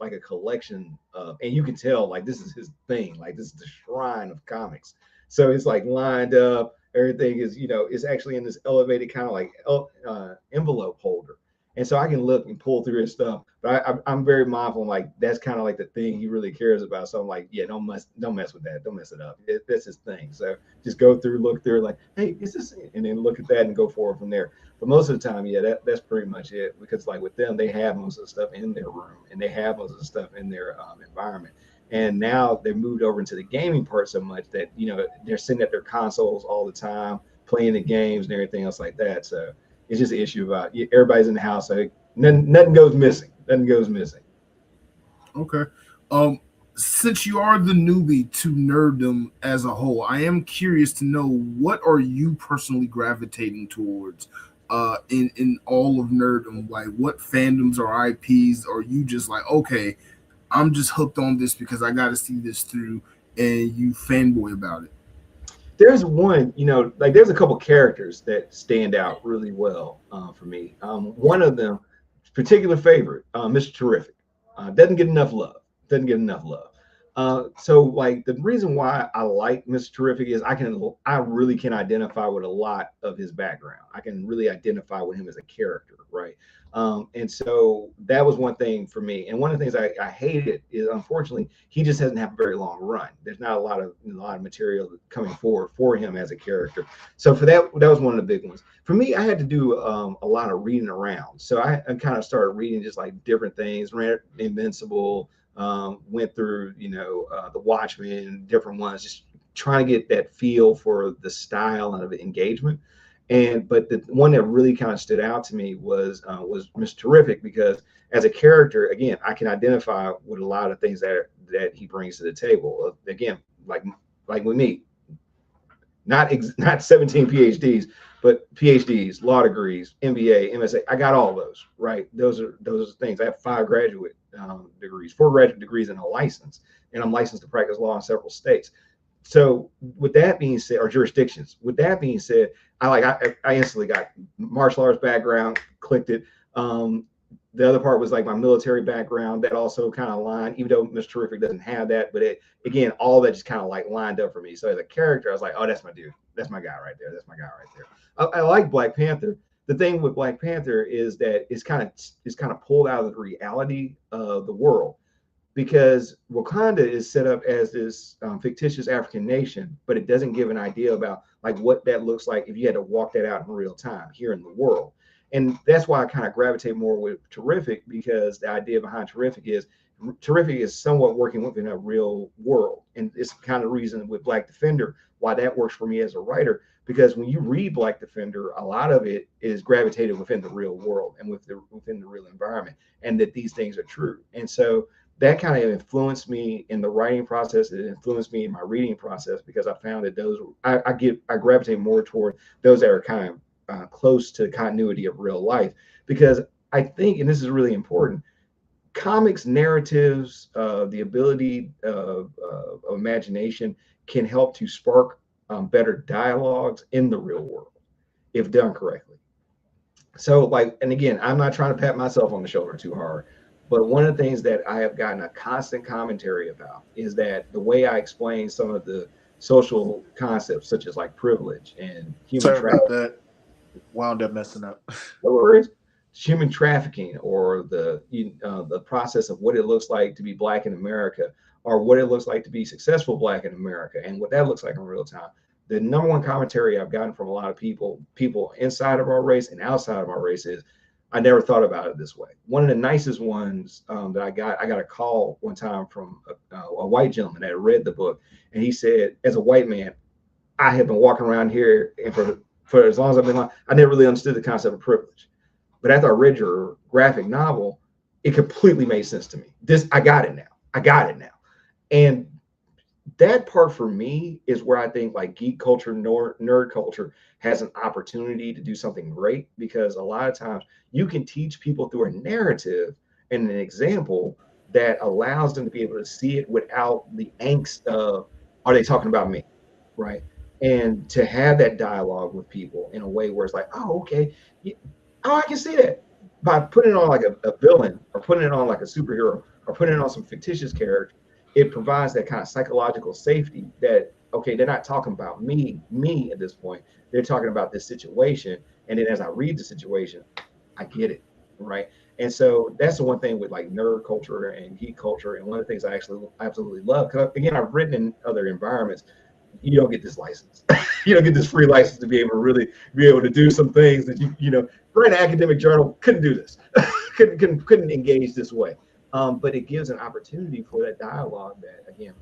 like a collection of, and you can tell like this is his thing. Like this is the shrine of comics. So it's like lined up. Everything is it's actually in this elevated kind of like envelope holder. And so I can look and pull through his stuff, but I'm very mindful. Like that's kind of like the thing he really cares about. So I'm like, yeah, don't mess with that. Don't mess it up. That's his thing. So just go through, look through, like, hey, is this it? And then look at that and go forward from there. But most of the time, yeah, that's pretty much it. Because like with them, they have most of the stuff in their room and they have most of the stuff in their environment. And now they've moved over into the gaming part so much that they're sitting at their consoles all the time, playing the games and everything else like that. So it's just an issue about everybody's in the house, so nothing goes missing. Nothing goes missing. Okay. Since you are the newbie to nerddom as a whole, I am curious to know what are you personally gravitating towards in all of nerddom? Like what fandoms or IPs are you just like, okay, I'm just hooked on this because I got to see this through, and you fanboy about it? There's one, like there's a couple characters that stand out really well for me. One of them, particular favorite, Mr. Terrific, doesn't get enough love. So like the reason why I like Mr. Terrific is I really can identify with a lot of his background. I can really identify with him as a character, right? And so that was one thing for me. And one of the things I hated is, unfortunately, he just doesn't have a very long run. There's not a lot of material coming forward for him as a character. So for that was one of the big ones. For me, I had to do a lot of reading around. So I kind of started reading just like different things, read Invincible, went through, the Watchmen, different ones, just trying to get that feel for the style of engagement. But the one that really kind of stood out to me was Mr. Terrific, because as a character, again, I can identify with a lot of things that he brings to the table. Again, like with me, not 17 PhDs, but PhDs, law degrees, MBA, MSA. I got all those, right? Those are things. I have 5 graduate degrees, 4 graduate degrees, and a license, and I'm licensed to practice law in several states. So with that being said, or jurisdictions, with that being said, I instantly got martial arts background, clicked it. The other part was like my military background that also kind of aligned, even though Mr. Terrific doesn't have that, but again, all that just kind of like lined up for me. So as a character, I was like, oh, that's my dude. That's my guy right there. That's my guy right there. I like Black Panther. The thing with Black Panther is that it's kind of pulled out of the reality of the world, because Wakanda is set up as this fictitious African nation, but it doesn't give an idea about like what that looks like if you had to walk that out in real time here in the world. And that's why I kind of gravitate more with Terrific, because the idea behind Terrific is somewhat working within a real world. And it's kind of reason with Black Defender why that works for me as a writer, because when you read Black Defender, a lot of it is gravitated within the real world and within the real environment, and that these things are true. And so that kind of influenced me in the writing process. It influenced me in my reading process, because I found that those I gravitate more toward those that are kind of close to continuity of real life, because I think, and this is really important, comics narratives, the ability of imagination can help to spark better dialogues in the real world if done correctly. So like, and again, I'm not trying to pat myself on the shoulder too hard, but one of the things that I have gotten a constant commentary about is that the way I explain some of the social concepts, such as like privilege and human trafficking, that wound up messing up. No worries. Human trafficking, or the process of what it looks like to be Black in America, or what it looks like to be successful Black in America, and what that looks like in real time. The number one commentary I've gotten from a lot of people inside of our race and outside of our race is, I never thought about it this way. One of the nicest ones that I got a call one time from a white gentleman that had read the book, and he said, as a white man, I have been walking around here, and for as long as I've been alive, I never really understood the concept of privilege. But after I read your graphic novel, it completely made sense to me. I got it now. And that part for me is where I think like geek culture, nerd culture has an opportunity to do something great, because a lot of times you can teach people through a narrative and an example that allows them to be able to see it without the angst of, are they talking about me? Right. And to have that dialogue with people in a way where it's like, oh, okay. Oh, I can see that. By putting it on like a villain, or putting it on like a superhero, or putting it on some fictitious character, it provides that kind of psychological safety that, okay, they're not talking about me at this point. They're talking about this situation. And then as I read the situation, I get it, right? And so that's the one thing with like nerd culture and geek culture. And one of the things I actually absolutely love, because again, I've written in other environments. You don't get this license. You don't get this free license to be able to really be able to do some things that write an academic journal, couldn't do this, couldn't engage this way. But it gives an opportunity for that dialogue that, again,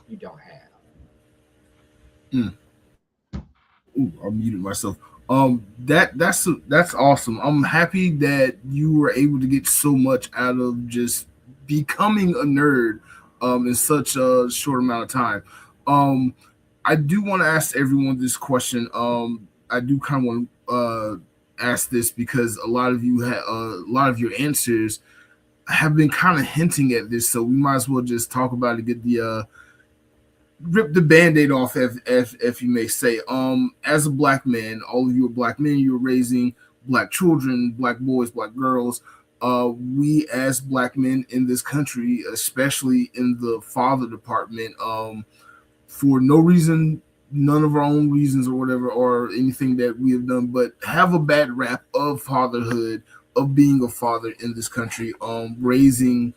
you don't have. Ooh, I muted myself. That's awesome. I'm happy that you were able to get so much out of just becoming a nerd in such a short amount of time. I do want to ask everyone this question. I do kind of want to ask this because a lot of you a lot of your answers have been kind of hinting at this, so we might as well just talk about it, get the rip the band-aid off, if you may say. As a Black man, all of you are Black men, you're raising Black children, Black boys, Black girls. We as Black men in this country, especially in the father department, for no reason, none of our own reasons or whatever, or anything that we have done, but have a bad rap of fatherhood, of being a father in this country, raising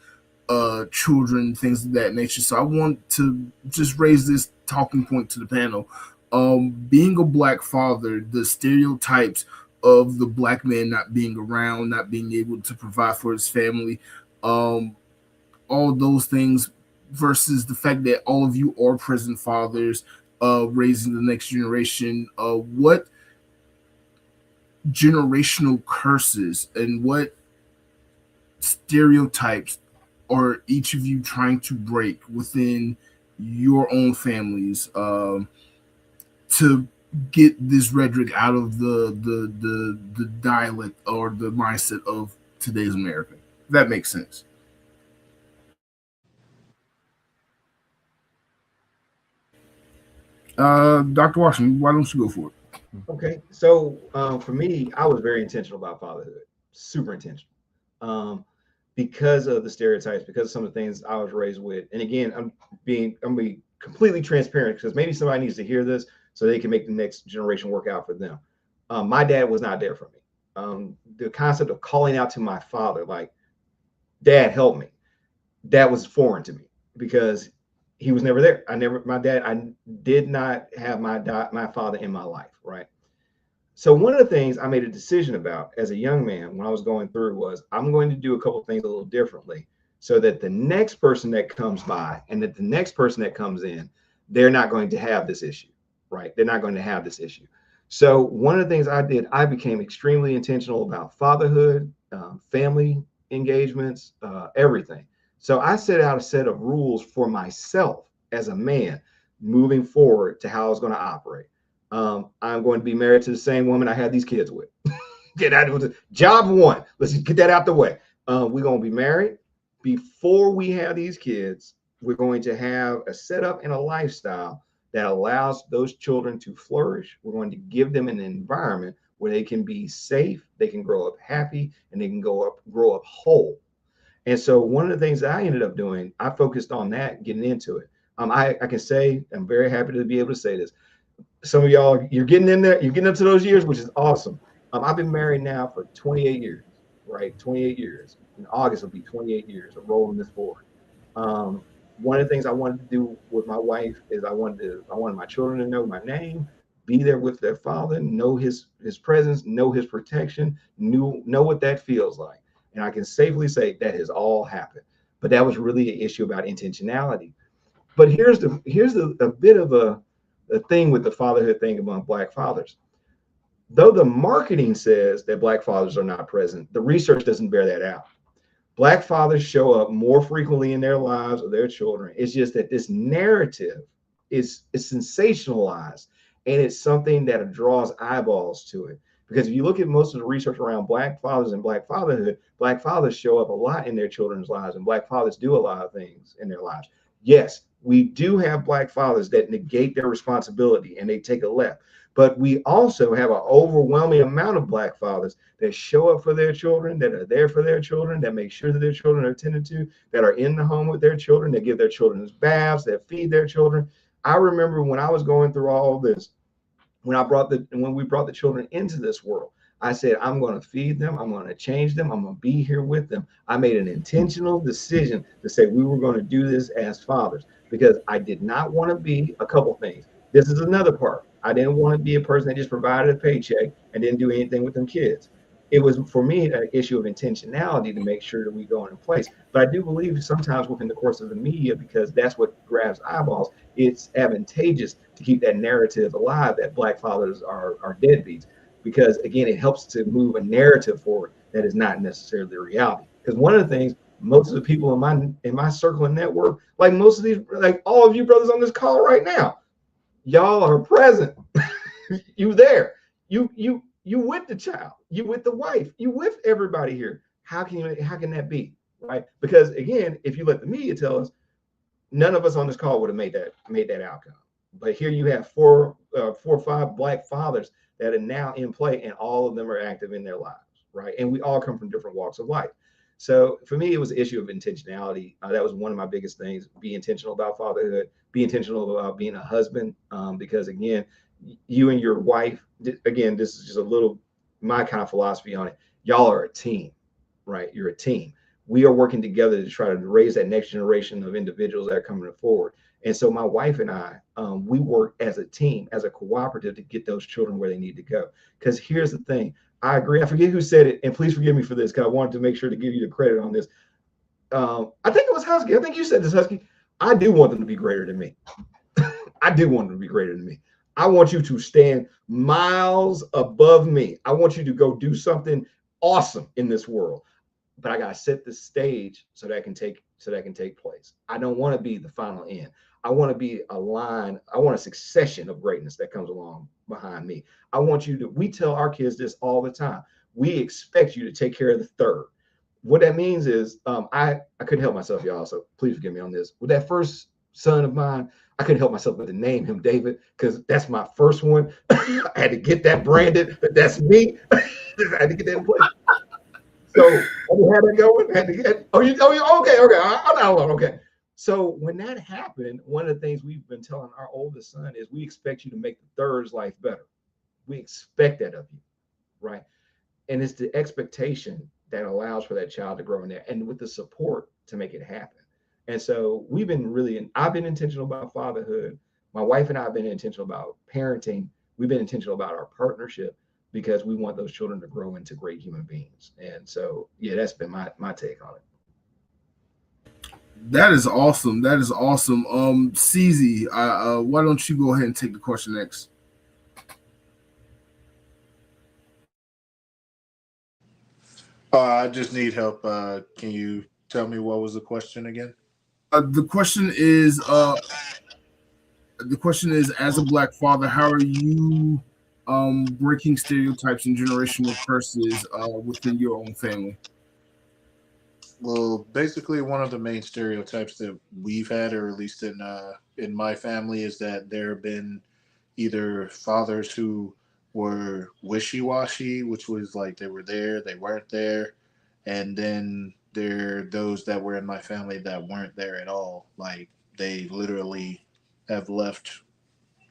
children, things of that nature. So I want to just raise this talking point to the panel. Being a Black father, the stereotypes of the Black man not being around, not being able to provide for his family, all those things, versus the fact that all of you are present fathers, raising the next generation. What generational curses and what stereotypes are each of you trying to break within your own families to get this rhetoric out of the dialect or the mindset of today's America. That makes sense. Dr. Washington, why don't you go for it? Okay, so for me, I was very intentional about fatherhood, super intentional, because of the stereotypes, because of some of the things I was raised with. And again, I'm being completely transparent because maybe somebody needs to hear this so they can make the next generation work out for them. My dad was not there for me. The concept of calling out to my father, like, "Dad, help me," that was foreign to me because he was never there. I did not have my father in my life, right? So one of the things I made a decision about as a young man when I was going through was I'm going to do a couple of things a little differently so that the next person that comes by and that the next person that comes in, they're not going to have this issue, right? They're not going to have this issue. So one of the things I did, I became extremely intentional about fatherhood, family engagements, everything. So I set out a set of rules for myself as a man moving forward to how I was going to operate. I'm going to be married to the same woman I had these kids with. Get out of it. Job one. Let's get that out the way. We're going to be married. Before we have these kids, we're going to have a setup and a lifestyle that allows those children to flourish. We're going to give them an environment where they can be safe, they can grow up happy, and they can grow up whole. And so one of the things that I ended up doing, I focused on that, getting into it. I can say, I'm very happy to be able to say this. Some of y'all, you're getting in there, you're getting up to those years, which is awesome. I've been married now for 28 years, right? 28 years. In August will be 28 years of rolling this forward. One of the things I wanted to do with my wife is I wanted my children to know my name, be there with their father, know his presence, know his protection, know what that feels like. And I can safely say that has all happened. But that was really an issue about intentionality. But here's a bit of a thing with the fatherhood thing among Black fathers. Though the marketing says that Black fathers are not present, the research doesn't bear that out. Black fathers show up more frequently in their lives of their children. It's just that this narrative is sensationalized, and it's something that draws eyeballs to it. Because if you look at most of the research around Black fathers and Black fatherhood, Black fathers show up a lot in their children's lives, and Black fathers do a lot of things in their lives. Yes, we do have Black fathers that negate their responsibility and they take a left. But we also have an overwhelming amount of Black fathers that show up for their children, that are there for their children, that make sure that their children are attended to, that are in the home with their children, that give their children baths, that feed their children. I remember when I was going through all this, when we brought the children into this world, I said, I'm going to feed them. I'm going to change them. I'm going to be here with them. I made an intentional decision to say we were going to do this as fathers because I did not want to be a couple things. This is another part. I didn't want to be a person that just provided a paycheck and didn't do anything with them kids. It was, for me, an issue of intentionality to make sure that we go in place. But I do believe sometimes within the course of the media, because that's what grabs eyeballs, it's advantageous to keep that narrative alive that Black fathers are deadbeats. Because again, it helps to move a narrative forward that is not necessarily the reality. Because one of the things most of the people in my circle and network, like most of these, like all of you brothers on this call right now, y'all are present. You there. You with the child. You with the wife. You with everybody here. How can that be? Right? Because again, if you let the media tell us, none of us on this call would have made that outcome. But here you have four or five Black fathers that are now in play, and all of them are active in their lives, right? And we all come from different walks of life. So for me, it was an issue of intentionality. That was one of my biggest things. Be intentional about fatherhood. Be intentional about being a husband, because again, you and your wife. Again, this is just a little my kind of philosophy on it. Y'all are a team, right? You're a team. We are working together to try to raise that next generation of individuals that are coming forward. And so my wife and I, we work as a team, as a cooperative to get those children where they need to go. Because here's the thing. I agree. I forget who said it, and please forgive me for this because I wanted to make sure to give you the credit on this. I think it was Husky. I think you said this, Husky. I do want them to be greater than me. I do want them to be greater than me. I want you to stand miles above me. I want you to go do something awesome in this world. But I got to set the stage so that I can take so that can take place. I don't want to be the final end. I want to be a line. I want a succession of greatness that comes along behind me. I want you to, we tell our kids this all the time. We expect you to take care of the third. What that means is I couldn't help myself, y'all. So please forgive me on this. With that first son of mine, I couldn't help myself but to name him David because that's my first one. I had to get that branded. That's me. I had to get that in place. So I had that going. Had to get. Okay. I'm not alone. Okay. So when that happened, one of the things we've been telling our oldest son is we expect you to make the third's life better. We expect that of you, right? And it's the expectation that allows for that child to grow in there, and with the support to make it happen. And so we've been really, I've been intentional about fatherhood. My wife and I have been intentional about parenting. We've been intentional about our partnership because we want those children to grow into great human beings. And so, yeah, that's been my take on it. That is awesome. That is awesome. S.Ceezy, why don't you go ahead and take the question next? I just need help. Can you tell me what was the question again? The question is, as a Black father, how are you breaking stereotypes and generational curses within your own family? Well, basically, one of the main stereotypes that we've had, or at least in my family, is that there have been either fathers who were wishy-washy, which was like they were there, they weren't there, and then there are those that were in my family that weren't there at all. Like they literally have left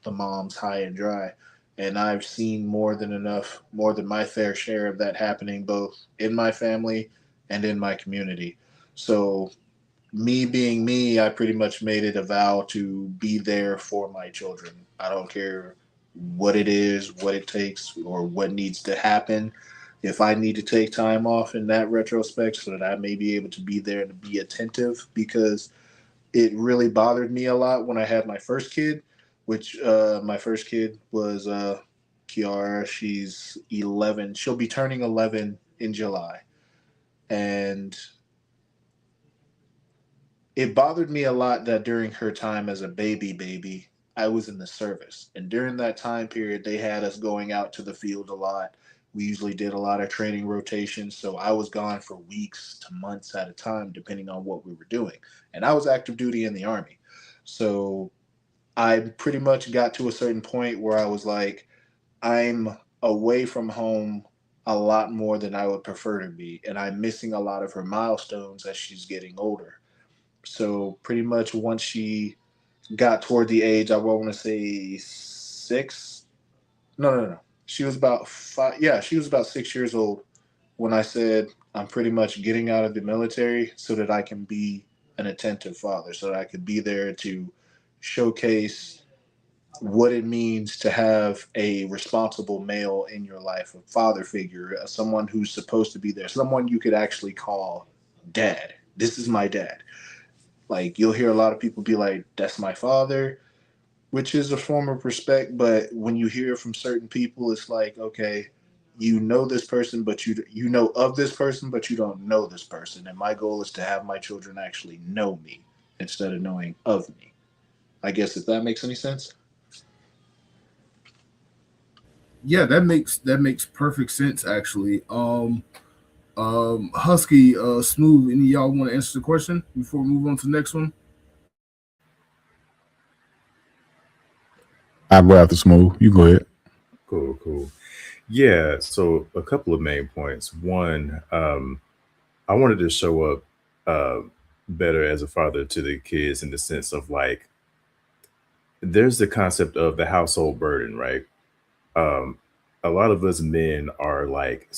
the moms high and dry. And I've seen more than enough, more than my fair share of that happening both in my family and in my community. So, me being me, I pretty much made it a vow to be there for my children. I don't care what it is, what it takes, or what needs to happen. If I need to take time off in that retrospect so that I may be able to be there and be attentive, because it really bothered me a lot when I had my first kid, which my first kid was Kiara. She's 11. She'll be turning 11 in July. And it bothered me a lot that during her time as a baby, I was in the service. And during that time period, they had us going out to the field a lot. We usually did a lot of training rotations. So I was gone for weeks to months at a time, depending on what we were doing. And I was active duty in the Army. So I pretty much got to a certain point where I was like, I'm away from home a lot more than I would prefer to be. And I'm missing a lot of her milestones as she's getting older. So pretty much once she got toward the age, I want to say 6. No. She was about 5. Yeah, she was about 6 years old when I said, I'm pretty much getting out of the military so that I can be an attentive father, so that I could be there to showcase what it means to have a responsible male in your life, a father figure, someone who's supposed to be there, someone you could actually call dad. This is my dad. Like, you'll hear a lot of people be like, that's my father, which is a form of respect. But when you hear it from certain people, it's like, okay, you know this person, but you know of this person, but you don't know this person. And my goal is to have my children actually know me instead of knowing of me. I guess if that makes any sense. Yeah, that makes perfect sense actually. Husky, Smoove, any of y'all want to answer the question before we move on to the next one? I'll go after Smoove. You go ahead. Cool. Yeah, so a couple of main points. One, I wanted to show up better as a father to the kids in the sense of like, there's the concept of the household burden, right? A lot of us men are like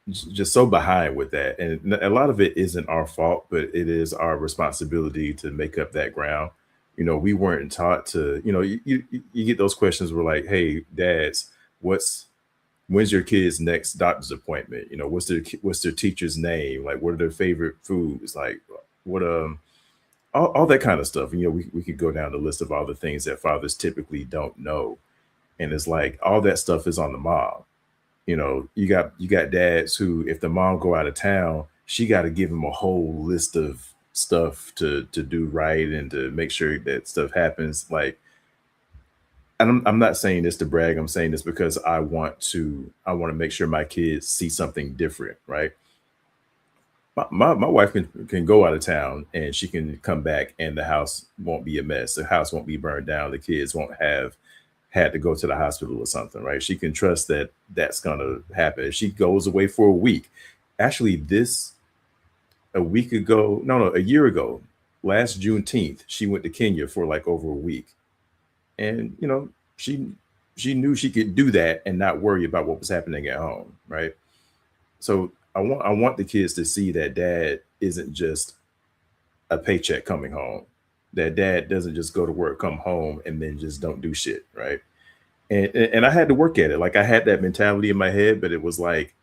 just so behind with that, and a lot of it isn't our fault, but it is our responsibility to make up that ground. We weren't taught to, you get those questions where like, hey dads, when's your kid's next doctor's appointment? What's their teacher's name? Like, what are their favorite foods? Like, what all that kind of stuff. We could go down the list of all the things that fathers typically don't know, and it's like all that stuff is on the mom. You got dads who, if the mom go out of town, she got to give him a whole list of stuff to do right and to make sure that stuff happens. Like, and I'm not saying this to brag. I'm saying this because I want to make sure my kids see something different, right? My wife can go out of town and she can come back and the house won't be a mess. The house won't be burned down. The kids won't have had to go to the hospital or something, right? She can trust that that's gonna happen. If she goes away for a week, actually, a year ago, last Juneteenth, she went to Kenya for like over a week, and she knew she could do that and not worry about what was happening at home, right? So I want the kids to see that dad isn't just a paycheck coming home. That dad doesn't just go to work, come home, and then just don't do shit, right? And I had to work at it. Like I had that mentality in my head, but it was like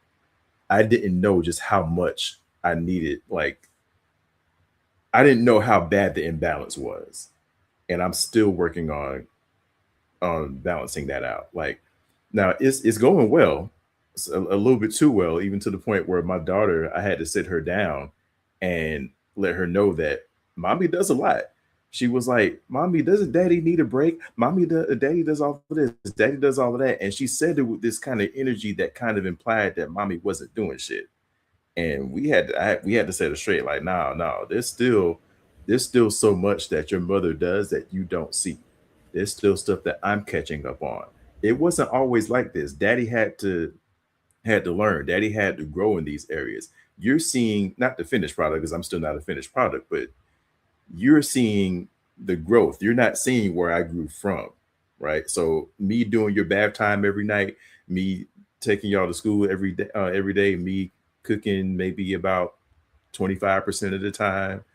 I didn't know just how much I needed. Like I didn't know how bad the imbalance was, and I'm still working on balancing that out. Like now, it's going well, it's a little bit too well, even to the point where my daughter, I had to sit her down and let her know that mommy does a lot. She was like, "Mommy, doesn't Daddy need a break? Daddy does all of this. Daddy does all of that." And she said it with this kind of energy that kind of implied that mommy wasn't doing shit. And we had to set it straight, like, no, there's still so much that your mother does that you don't see. There's still stuff that I'm catching up on. It wasn't always like this. Daddy had to learn. Daddy had to grow in these areas. You're seeing not the finished product because I'm still not a finished product, but you're seeing the growth. You're not seeing where I grew from, right? So me doing your bath time every night, me taking y'all to school every day, me cooking maybe about 25% of the time.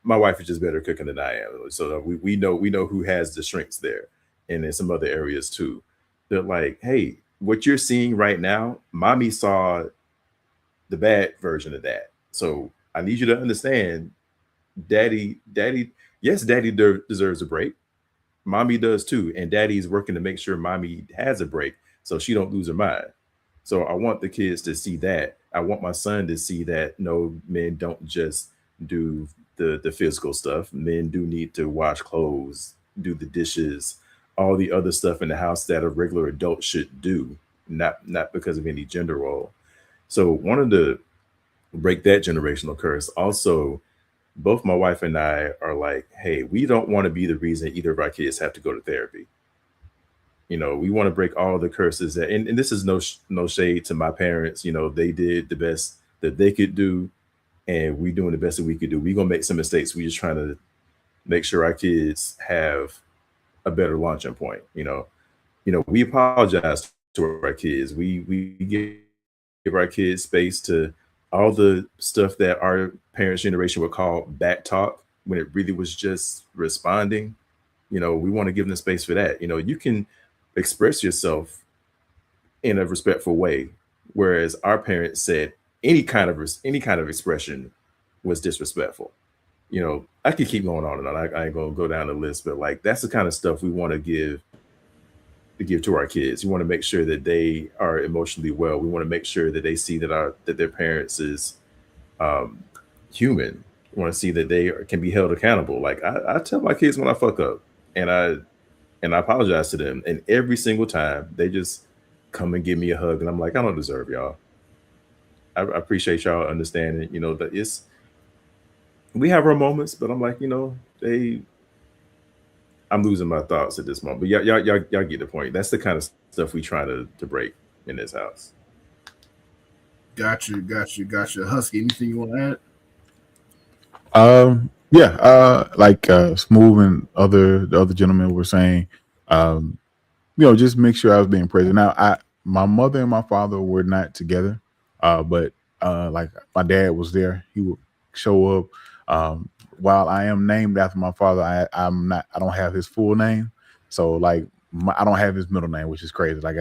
My wife is just better cooking than I am. So we know who has the strengths there, and in some other areas too. They're like, hey, what you're seeing right now, mommy saw the bad version of that. So I need you to understand, daddy, yes, daddy deserves a break. Mommy does too, and daddy's working to make sure mommy has a break so she don't lose her mind. So I want the kids to see that. I want my son to see that no, men don't just do the physical stuff. Men do need to wash clothes, do the dishes, all the other stuff in the house that a regular adult should do, not because of any gender role. So wanted to break that generational curse. Also, both my wife and I are like, hey, we don't want to be the reason either of our kids have to go to therapy. We want to break all the curses and this is no shade to my parents. They did the best that they could do, and we doing the best that we could do. We gonna make some mistakes. We just trying to make sure our kids have a better launching point. We apologize to our kids. We give our kids space to all the stuff that our parents' generation would call back talk when it really was just responding. We want to give them space for that. You can express yourself in a respectful way, whereas our parents said any kind of expression was disrespectful. I could keep going on and on. I ain't gonna go down the list, but like that's the kind of stuff we want to give to our kids. We want to make sure that they are emotionally well. We want to make sure that they see that their parents is human. We want to see that they can be held accountable. Like I tell my kids when I fuck up, and I apologize to them, and every single time they just come and give me a hug, and I'm like, I don't deserve y'all. I appreciate y'all understanding. That we have our moments, but I'm like, I'm losing my thoughts at this moment. But y'all get the point. That's the kind of stuff we try to break in this house. Gotcha. Husky, anything you want to add? Like Smoove and the other gentlemen were saying, just make sure I was being present. Now, my mother and my father were not together, but like my dad was there. He would show up. While I am named after my father, I don't have his full name, so like I don't have his middle name, which is crazy. Like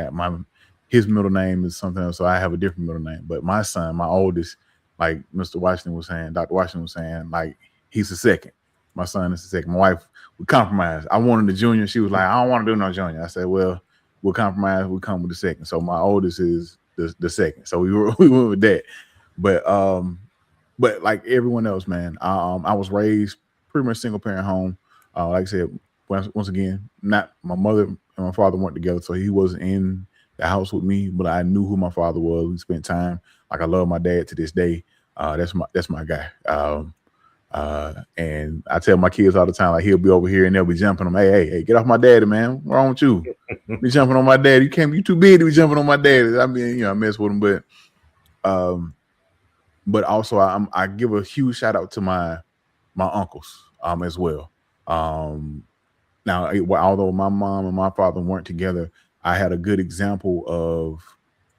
his middle name is something else, so I have a different middle name. But my son, my oldest, like Dr. Washington was saying, like he's the second. My son is the second. My wife, we compromised. I wanted the junior. She was like, I don't want to do no junior. I said, well, we'll compromise. We'll come with the second. So my oldest is the second. So we went with that. But but like everyone else, man, I was raised pretty much single parent home. Like I said, once again, not my mother and my father weren't together, so he wasn't in the house with me. But I knew who my father was. We spent time. Like I love my dad to this day. That's my guy. And I tell my kids all the time, like he'll be over here and they'll be jumping on, hey, get off my daddy, man. What's wrong with you? Be jumping on my daddy. You too big to be jumping on my daddy. I mean, I mess with him, but also I give a huge shout out to my uncles as well. Now, although my mom and my father weren't together, I had a good example of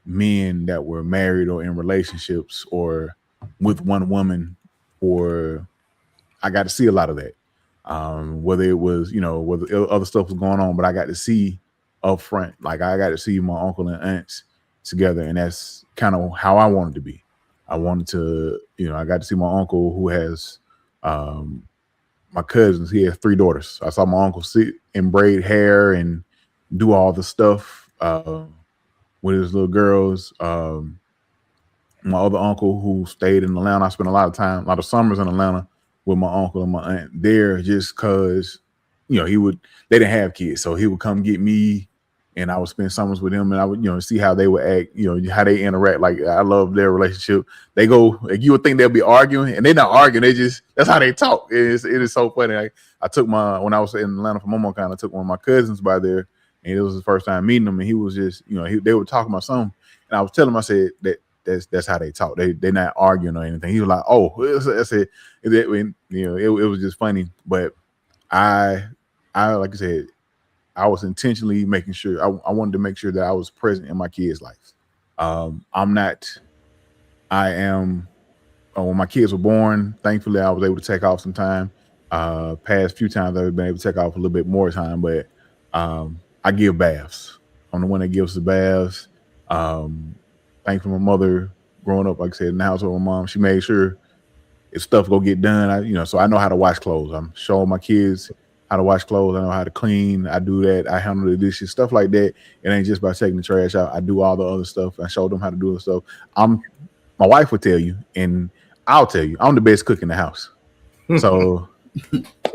men that were married or in relationships or with one woman, or I got to see a lot of that. Whether it was, whether other stuff was going on, but I got to see up front, like I got to see my uncle and aunts together, and that's kind of how I wanted to be. I wanted to, I got to see my uncle who has my cousins. He has 3 daughters. I saw my uncle sit and braid hair and do all the stuff with his little girls. My other uncle who stayed in Atlanta, I spent a lot of summers in Atlanta with my uncle and my aunt there, just because, they didn't have kids. So he would come get me and I would spend summers with him, and I would, see how they would act, how they interact. Like, I love their relationship. They go, like, you would think they'll be arguing, and they're not arguing. That's how they talk. It is so funny. I took when I was in Atlanta for MomoCon, I took one of my cousins by there, and it was his first time meeting him, and he was just, they were talking about something, and I was telling him, I said that's how they talk. They're not arguing or anything. He was like, oh, I said, it was just funny. But I like I said, I was intentionally making sure I wanted to make sure that I was present in my kids' lives. When my kids were born, thankfully I was able to take off some time. Past few times I've been able to take off a little bit more time, but I give baths. I'm the one that gives the baths. Thankfully, my mother growing up, like I said, in the house with my mom, she made sure if stuff go get done, so I know how to wash clothes. I'm showing my kids how to wash clothes. I know how to clean. I do that. I handle the dishes, stuff like that. It ain't just by taking the trash out. I do all the other stuff. I show them how to do the stuff. My wife will tell you, and I'll tell you, I'm the best cook in the house. So,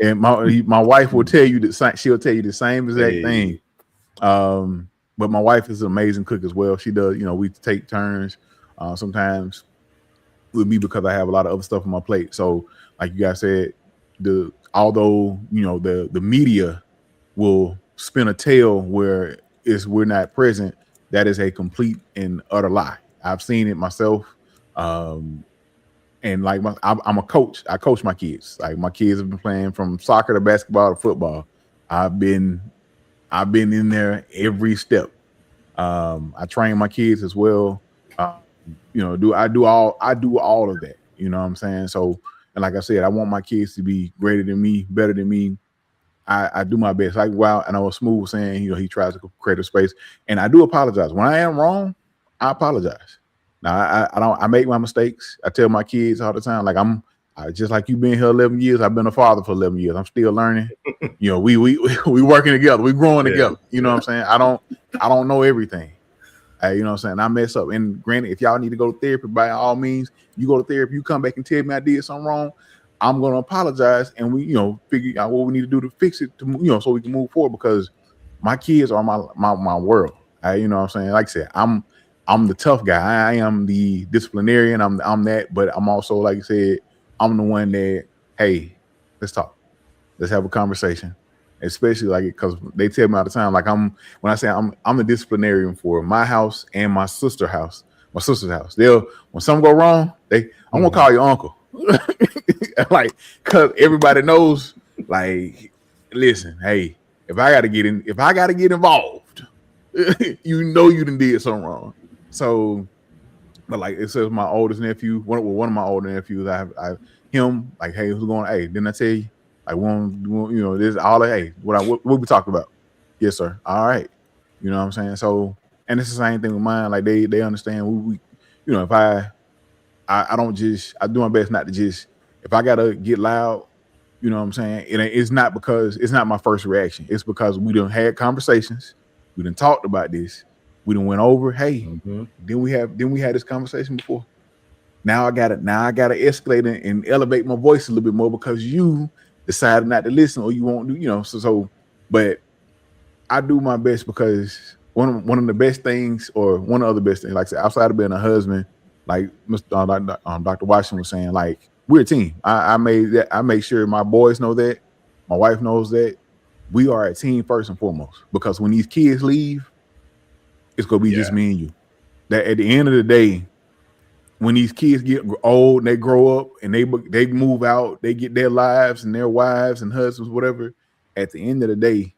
and my wife will tell you that she'll tell you the same exact thing. But my wife is an amazing cook as well. She does, we take turns sometimes with me because I have a lot of other stuff on my plate. So, like you guys said, although the media will spin a tale where we're not present, that is a complete and utter lie. I've seen it myself. And like I'm a coach. I coach my kids. Like my kids have been playing from soccer to basketball to football. I've been in there every step. I train my kids as well. I do all of that. You know what I'm saying? So, and like I said, I want my kids to be greater than me, better than me. I do my best. Like, wow. And I was Smoove saying, he tries to create a space, and I do apologize when I am wrong. I apologize. Now I make my mistakes. I tell my kids all the time, like just like you been here 11 years, I've been a father for 11 years. I'm still learning. We working together. We growing together. You know what I'm saying? I don't know everything. You know what I'm saying? I mess up. And granted, if y'all need to go to therapy, by all means, you go to therapy. You come back and tell me I did something wrong. I'm going to apologize, and we, figure out what we need to do to fix it, to, so we can move forward, because my kids are my world. You know what I'm saying? Like I said, I'm the tough guy. I am the disciplinarian. I'm that, but I'm also, like I said, I'm the one that, hey, let's talk. Let's have a conversation. Especially like, because they tell me all the time, like when I say I'm the disciplinarian for my house and my sister's house. When something go wrong, I'm gonna call your uncle. Like, cause everybody knows, like, listen, hey, if I gotta get involved, you done did something wrong. So, but like it says, my oldest nephew, one of my older nephews, I have him, like, hey, who's going? Hey, didn't I tell you? I want, this all. Hey, what we talked about? Yes, sir. All right. You know what I'm saying? So, and it's the same thing with mine. Like they understand. We if I don't just, I do my best not to just, if I gotta get loud, you know what I'm saying? It's not because it's not my first reaction. It's because we done had conversations. We done talked about this. We done went over. Hey, didn't we had this conversation before? Now I gotta escalate and elevate my voice a little bit more because you decided not to listen or you won't do, but I do my best because one of the best things, or one of the best things, like I said, outside of being a husband, like Dr. Washington was saying, like we're a team. I made sure my boys know that, my wife knows that we are a team first and foremost. Because when these kids leave, it's gonna be just me and you. That at the end of the day, when these kids get old and they grow up and they move out, they get their lives and their wives and husbands, whatever. At the end of the day,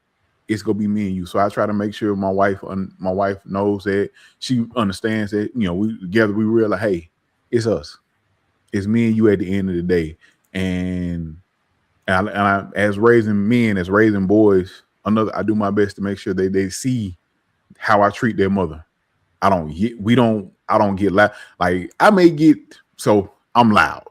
it's gonna be me and you. So I try to make sure my wife knows that, she understands that, we together, we realize, hey, it's us, it's me and you at the end of the day. And I as raising men, as raising boys, I do my best to make sure they see how I treat their mother. I don't get loud. Like I may get, so I'm loud.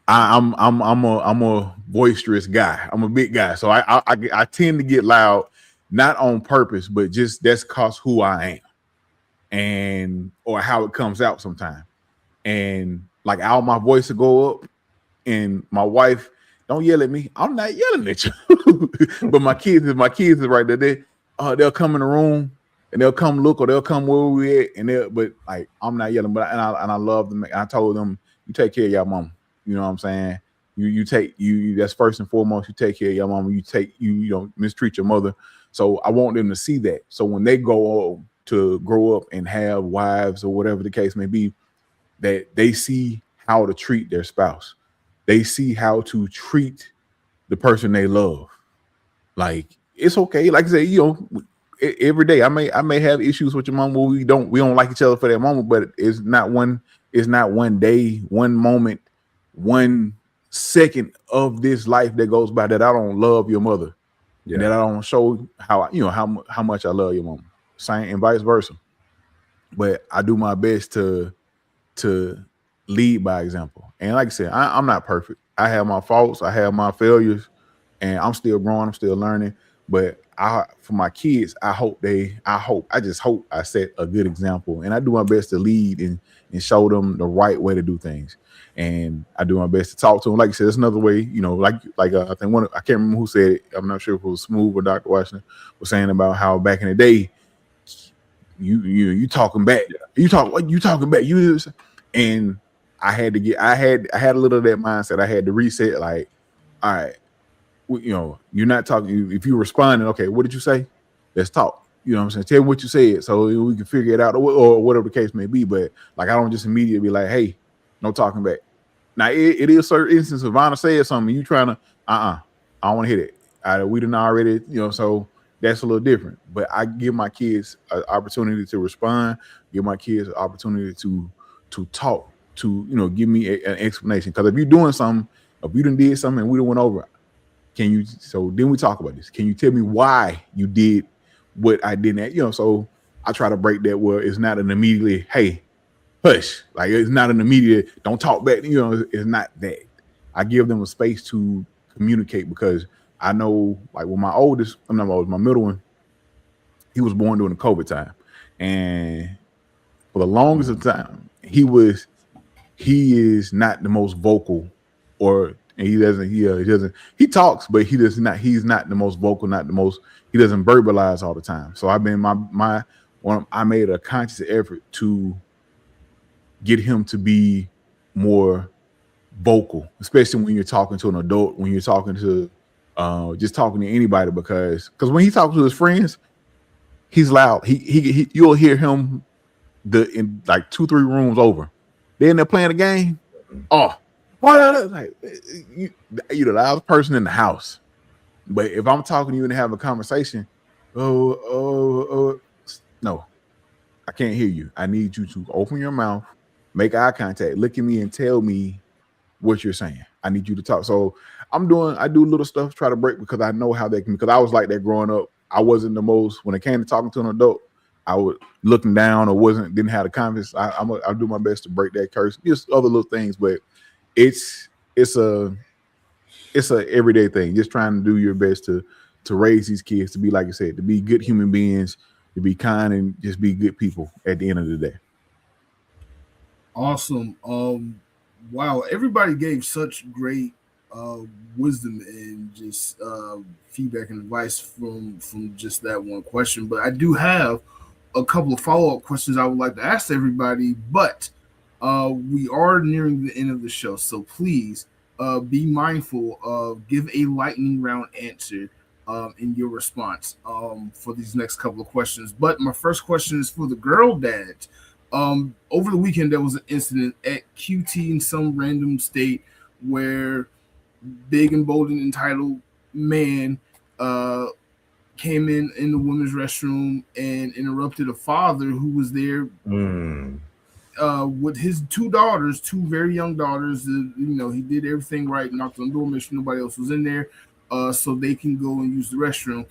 I'm a boisterous guy. I'm a big guy, so I tend to get loud, not on purpose, but just that's cause who I am, and or how it comes out sometimes. And like my voice will go up, and my wife, don't yell at me. I'm not yelling at you, but my kids is right there. They'll come in the room and they'll come look, or they'll come where we at, but like I'm not yelling, but I love them. I told them, you take care of your mama. You know what I'm saying? You that's first and foremost. You take care of your mama. You don't mistreat your mother. So I want them to see that. So when they go to grow up and have wives or whatever the case may be, that they see how to treat their spouse. They see how to treat the person they love. Like it's okay. Like I say, every day I may have issues with your mom where we don't like each other for that moment, but it's not one day, one moment, 1 second of this life that goes by that I don't love your mother, and that I don't show how much I love your mom. Same and vice versa. But I do my best to lead by example. And like I said, I'm not perfect. I have my faults, I have my failures, and I'm still growing, I'm still learning. But for my kids, I just hope I set a good example, and I do my best to lead and show them the right way to do things. And I do my best to talk to them. Like I said, there's another way, I think I can't remember who said it. I'm not sure if it was Smoove or Dr. Washington was saying about how back in the day, you talking back. You talking back. And I had a little of that mindset. I had to reset. Like, all right, you're not talking. If you're responding, okay, what did you say? Let's talk. You know what I'm saying? Tell me what you said so we can figure it out, or whatever the case may be. But like, I don't just immediately be like, hey, no talking back. Now it is certain instances. If Vanna said something, you trying to, I don't want to hit it. We didn't already, so that's a little different. But I give my kids an opportunity to respond. Give my kids an opportunity to talk, to give me an explanation. Because if you're doing something, if you done did something and we done went over, so then we talk about this. Can you tell me why you did what I didn't? So I try to break that where it's not an immediately, hey, hush. Like it's not an immediate, don't talk back. It's not that. I give them a space to communicate, because I know, like with my my middle one, he was born during the COVID time, and for the longest of time, he is not the most vocal, he talks, but he's not the most vocal, he doesn't verbalize all the time. So I've been I made a conscious effort to get him to be more vocal, especially when you're talking to an adult, when you're talking to just talking to anybody, because when he talks to his friends, he's loud. He you'll hear him in like 2-3 rooms over. Then they're playing a game. Oh, what? Like you're the loudest person in the house. But if I'm talking to you and having a conversation, no, I can't hear you. I need you to open your mouth, make eye contact, look at me, and tell me what you're saying. I need you to talk. So I do little stuff, try to break, because I know how they can, because I was like that growing up. I wasn't the most, when it came to talking to an adult, I would looking down or didn't have the confidence. I do my best to break that curse. Just other little things, but it's a everyday thing. Just trying to do your best to raise these kids to be, like you said, to be good human beings, to be kind, and just be good people at the end of the day. Awesome. Wow, everybody gave such great uh, wisdom and just feedback and advice from just that one question. But I do have a couple of follow up questions I would like to ask everybody. But we are nearing the end of the show, so please be mindful of give a lightning round answer in your response for these next couple of questions. But my first question is for the girl dads. Over the weekend, there was an incident at QT in some random state where big and bold and entitled man uh, came in the women's restroom and interrupted a father who was there Mm. with his two daughters, two very young daughters. He did everything right, knocked on the door, make sure nobody else was in there, so they can go and use the restroom.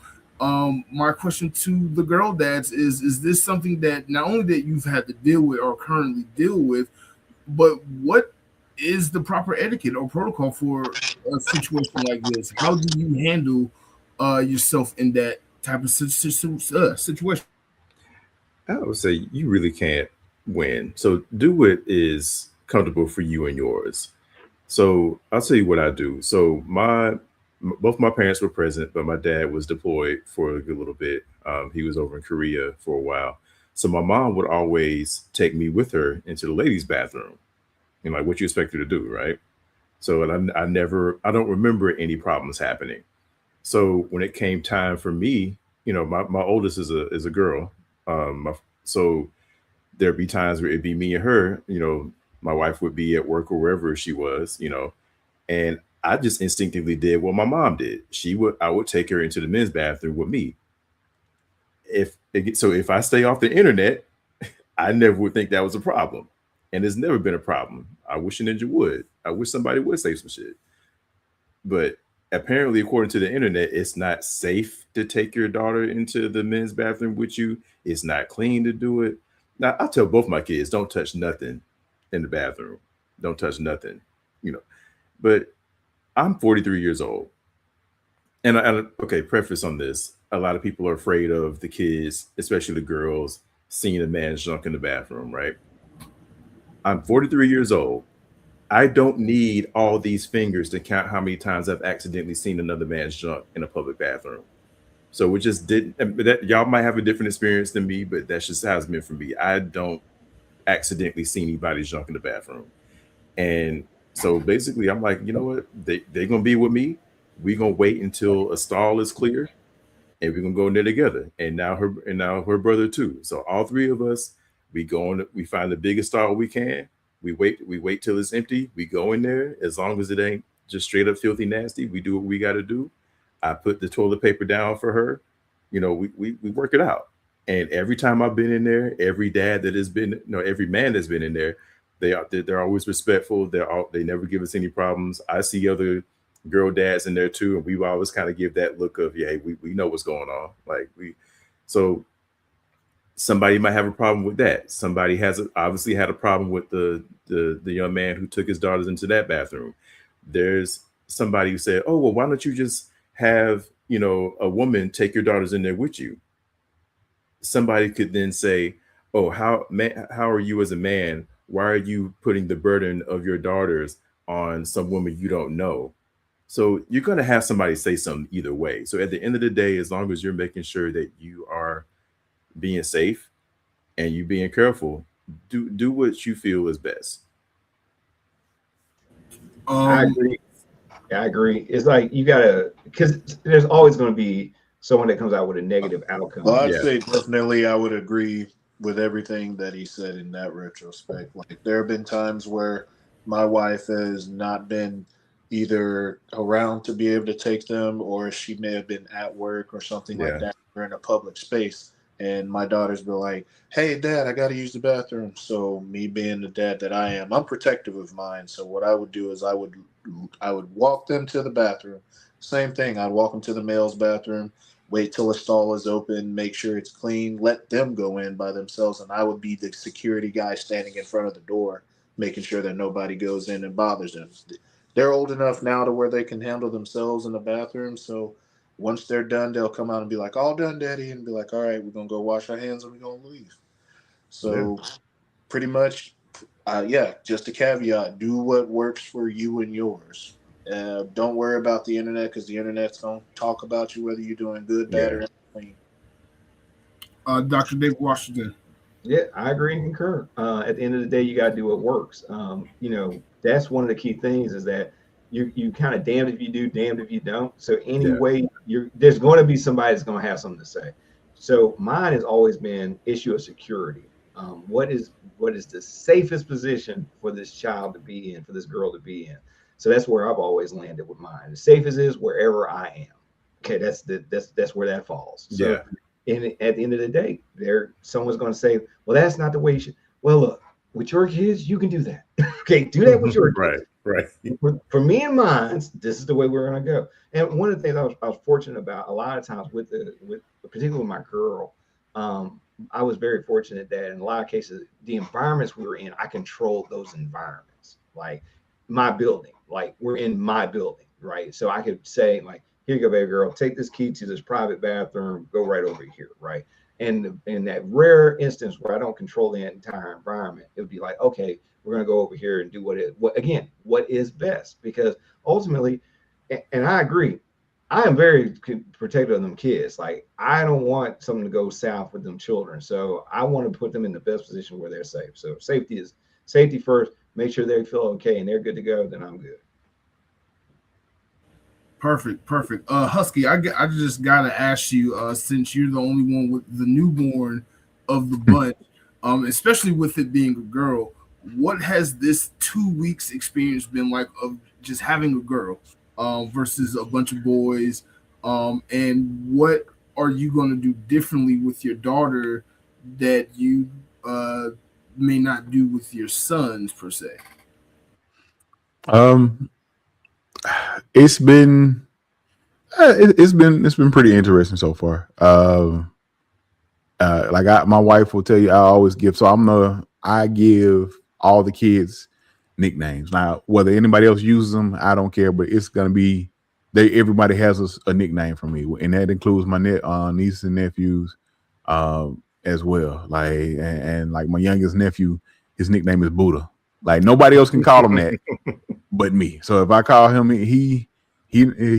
My question to the girl dads is this something that not only that you've had to deal with or currently deal with, but what is the proper etiquette or protocol for a situation like this? How do you handle yourself in that type of situation? I would say you really can't win. So do what is comfortable for you and yours. So I'll tell you what I do. So both my parents were present, but my dad was deployed for a good little bit. He was over in Korea for a while. So my mom would always take me with her into the ladies' bathroom. Like what you expect her to do, right? So and I don't remember any problems happening. So when it came time for me, my oldest is a girl. So there'd be times where it'd be me and her. My wife would be at work or wherever she was. And I just instinctively did what my mom did. I would take her into the men's bathroom with me. If I stay off the internet, I never would think that was a problem, and it's never been a problem. I wish a ninja would. I wish somebody would say some shit, but apparently, according to the internet, it's not safe to take your daughter into the men's bathroom with you. It's not clean to do it. Now, I tell both my kids, don't touch nothing in the bathroom. Don't touch nothing, you know. But I'm 43 years old. Okay, preface on this. A lot of people are afraid of the kids, especially the girls, seeing a man's junk in the bathroom, right? I'm 43 years old. I don't need all these fingers to count how many times I've accidentally seen another man's junk in a public bathroom. So we just didn't. That y'all might have a different experience than me, but that's just how it's been for me. I don't accidentally see anybody's junk in the bathroom, and so basically, I'm like, you know what? They're gonna be with me. We're gonna wait until a stall is clear, and we're gonna go in there together. And now her brother too. So all three of us, we find the biggest stall we can. We wait till it's empty. We go in there. As long as it ain't just straight up filthy nasty, we do what we gotta do. I put the toilet paper down for her. We work it out. And every time I've been in there, every dad that has been, no, every man that's been in there, they're always respectful. They never give us any problems. I see other girl dads in there too, and we always kind of give that look of, yeah, we know what's going on. So somebody might have a problem with that. Somebody obviously had a problem with the young man who took his daughters into that bathroom. There's somebody who said, oh, well, why don't you just have a woman take your daughters in there with you? Somebody could then say, oh, how are you as a man? Why are you putting the burden of your daughters on some woman you don't know? So you're going to have somebody say something either way. So at the end of the day, as long as you're making sure that you are being safe and you being careful, do what you feel is best. I Um, agree. I agree. It's like you gotta, because there's always going to be someone that comes out with a negative Well, outcome. I'd Yeah. say definitely I would agree with everything that he said in that retrospect. Like there have been times where my wife has not been either around to be able to take them, or she may have been at work or something like Yeah. that. We're in a public space, and my daughter's been like, "Hey, Dad, I got to use the bathroom." So me being the dad that I am, I'm protective of mine. So what I would do is I would walk them to the bathroom. Same thing. I'd walk them to the male's bathroom, wait till a stall is open, make sure it's clean, let them go in by themselves, and I would be the security guy standing in front of the door, making sure that nobody goes in and bothers them. They're old enough now to where they can handle themselves in the bathroom, so once they're done, they'll come out and be like, "All done, Daddy," and be like, "All right, we're gonna go wash our hands and we're gonna leave." Yeah. So pretty much yeah, just a caveat: do what works for you and yours. Don't worry about the internet because the internet's gonna talk about you whether you're doing good, bad, or anything. Dr. David Washington. Yeah, I agree and concur. At the end of the day, you got to do what works. That's one of the key things is that you kind of damned if you do, damned if you don't. So anyway, there's going to be somebody that's going to have something to say. So mine has always been issue of security. What is the safest position for this child to be in, for this girl to be in? So that's where I've always landed with mine. The safest is wherever I am. Okay, that's where that falls. So and at the end of the day, someone's going to say, well, that's not the way you should. Well, look, with your kids, you can do that. Okay, do that with your kids. Right. For me and mine, this is the way we're going to go. And one of the things I was fortunate about a lot of times with particularly with my girl, I was very fortunate that in a lot of cases, the environments we were in, I controlled those environments. Like my building, like we're in my building, right? So I could say like, here you go, baby girl, take this key to this private bathroom, go right over here, right? And in that rare instance where I don't control the entire environment, it would be like, okay, we're going to go over here and do what is best. Because ultimately, and I agree, I am very protective of them kids. Like, I don't want something to go south with them children. So I want to put them in the best position where they're safe. So safety first, make sure they feel okay and they're good to go, then I'm good. Perfect. Husky, I just gotta ask you, since you're the only one with the newborn of the bunch, especially with it being a girl, what has this 2 weeks experience been like of just having a girl versus a bunch of boys? And what are you gonna do differently with your daughter that you may not do with your sons per se? It's been pretty interesting so far. My wife will tell you, I always give. So I give all the kids nicknames. Now, whether anybody else uses them, I don't care. But it's gonna be everybody has a nickname for me, and that includes my nieces and nephews as well. Like and like my youngest nephew, his nickname is Buddha. Like nobody else can call him that but me. So if I call him, he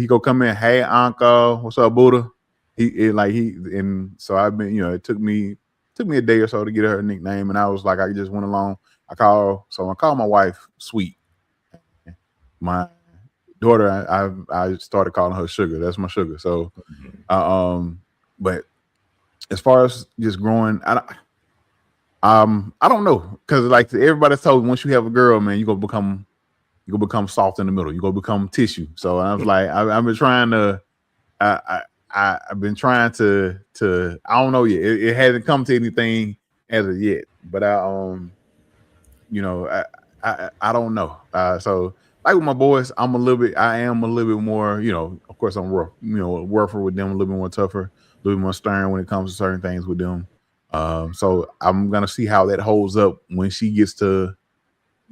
go come in, hey uncle, what's up, Buddha? So I've been, it took me a day or so to get her nickname, and I was like, I just went along. I call my wife Sweet. My daughter, I started calling her Sugar. That's my sugar. So, but as far as just growing, I don't know, because like everybody's told, once you have a girl, man, you're gonna become soft in the middle. You're gonna become tissue. So I was like, I've been trying to, I've been trying to I don't know yet. It hasn't come to anything as of yet, but I don't know. So like with my boys, I am a little bit more, of course I'm rough, rougher with them, a little bit more tougher, a little bit more stern when it comes to certain things with them. So I'm gonna see how that holds up when she gets a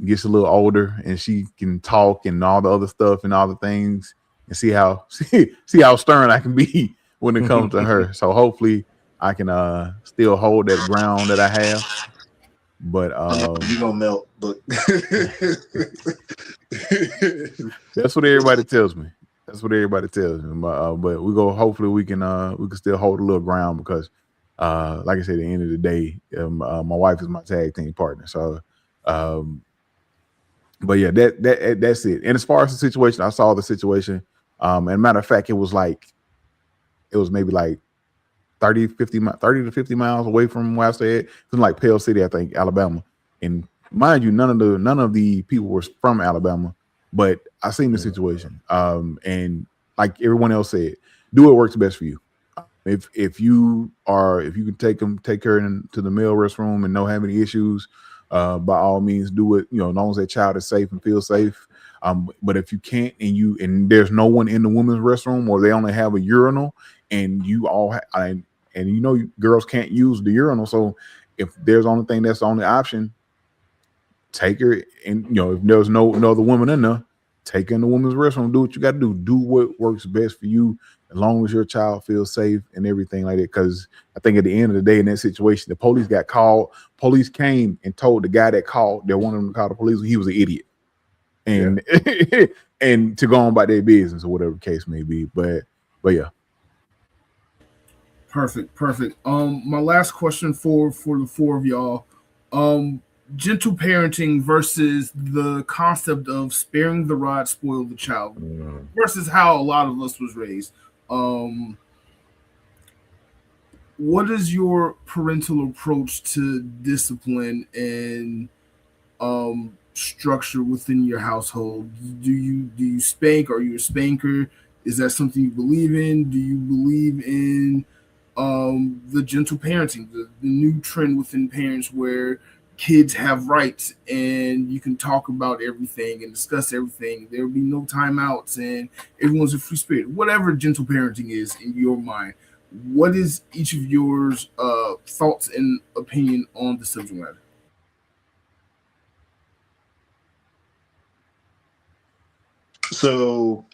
little older and she can talk and all the other stuff and all the things, and see how stern I can be when it comes to her. So hopefully I can still hold that ground that I have. But you gonna melt, but that's what everybody tells me. But hopefully we can still hold a little ground, because like I said, at the end of the day, my wife is my tag team partner. So but yeah, that's it. And as far as the situation, I saw the situation. And matter of fact, it was maybe like 30 to 50 miles away from where I stayed. It was like Pell City, I think, Alabama. And mind you, none of the people were from Alabama, but I seen the situation. And like everyone else said, do what works best for you. If you can take her into the male restroom and don't have any issues, by all means do it, as long as that child is safe and feels safe. But if you can't, and there's no one in the women's restroom, or they only have a urinal, and girls can't use the urinal, so if there's that's the only option, take her. And if there's no other woman in there, take her in the women's restroom. Do what you got to do. Do what works best for you. as long as your child feels safe and everything like that. Because I think at the end of the day, in that situation, the police got called. Police came and told the guy that called, that wanted him to call the police, he was an idiot, and and to go on about their business or whatever the case may be. But yeah. Perfect. My last question for the four of y'all. Gentle parenting versus the concept of sparing the rod, spoil the child, versus how a lot of us was raised. What is your parental approach to discipline and structure within your household? Do you spank? Are you a spanker? Is that something you believe in? Do you believe in the gentle parenting, the new trend within parents where kids have rights and you can talk about everything and discuss everything? There will be no timeouts and everyone's a free spirit. Whatever gentle parenting is in your mind, what is each of yours thoughts and opinion on the subject matter? So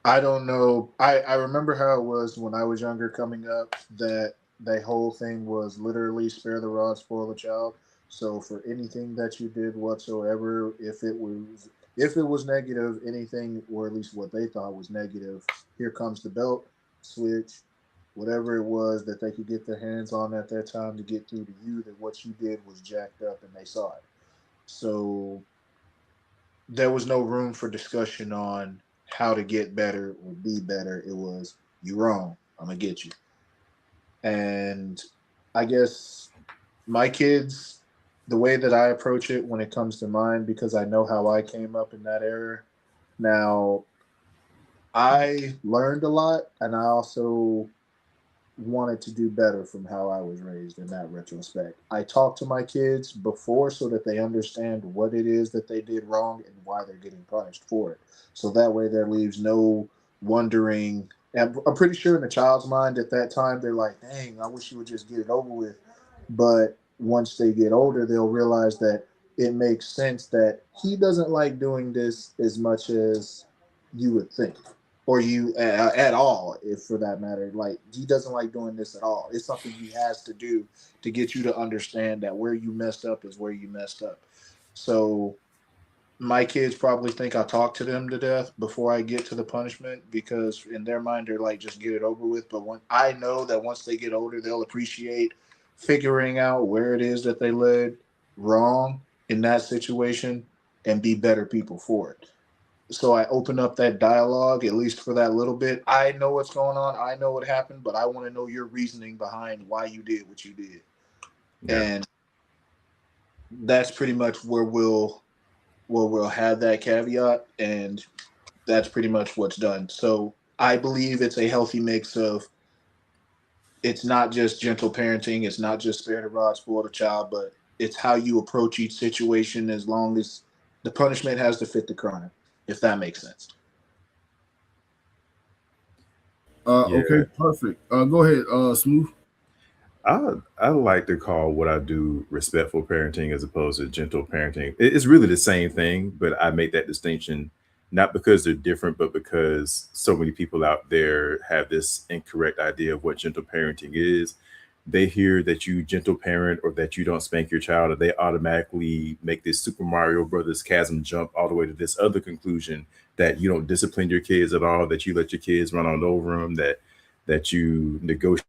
I don't know. I remember how it was when I was younger coming up, that the whole thing was literally spare the rod, spoil the child. So for anything that you did whatsoever, if it was negative, anything, or at least what they thought was negative, here comes the belt, switch, whatever it was that they could get their hands on at that time to get through to you, that what you did was jacked up and they saw it. So there was no room for discussion on how to get better or be better. It was, you wrong, I'm gonna get you. And I guess my kids, the way that I approach it when it comes to mine, because I know how I came up in that era. Now, I learned a lot, and I also wanted to do better from how I was raised in that retrospect. I talk to my kids before so that they understand what it is that they did wrong and why they're getting punished for it. So that way there leaves no wondering. And I'm pretty sure in the child's mind at that time, they're like, dang, I wish you would just get it over with. But once they get older, they'll realize that it makes sense that he doesn't like doing this as much as you would think, or you at all, if for that matter. Like, he doesn't like doing this at all. It's something he has to do to get you to understand that where you messed up is where you messed up. So my kids probably think I talk to them to death before I get to the punishment, because in their mind they're like, just get it over with. But when I know that once they get older, they'll appreciate figuring out where it is that they led wrong in that situation and be better people for it. So I open up that dialogue, at least for that little bit. I know what's going on. I know what happened, but I want to know your reasoning behind why you did what you did. Yeah. And that's pretty much where we'll have that caveat, and that's pretty much what's done. So I believe it's a healthy mix of, it's not just gentle parenting, it's not just spare the rod, spoil the child, but it's how you approach each situation, as long as the punishment has to fit the crime, if that makes sense. Okay, perfect. Go ahead, Smoove. I like to call what I do respectful parenting as opposed to gentle parenting. It's really the same thing, but I make that distinction not because they're different, but because so many people out there have this incorrect idea of what gentle parenting is. They hear that you gentle parent or that you don't spank your child, and they automatically make this Super Mario Brothers chasm jump all the way to this other conclusion, that you don't discipline your kids at all, that you let your kids run all over them, that you negotiate.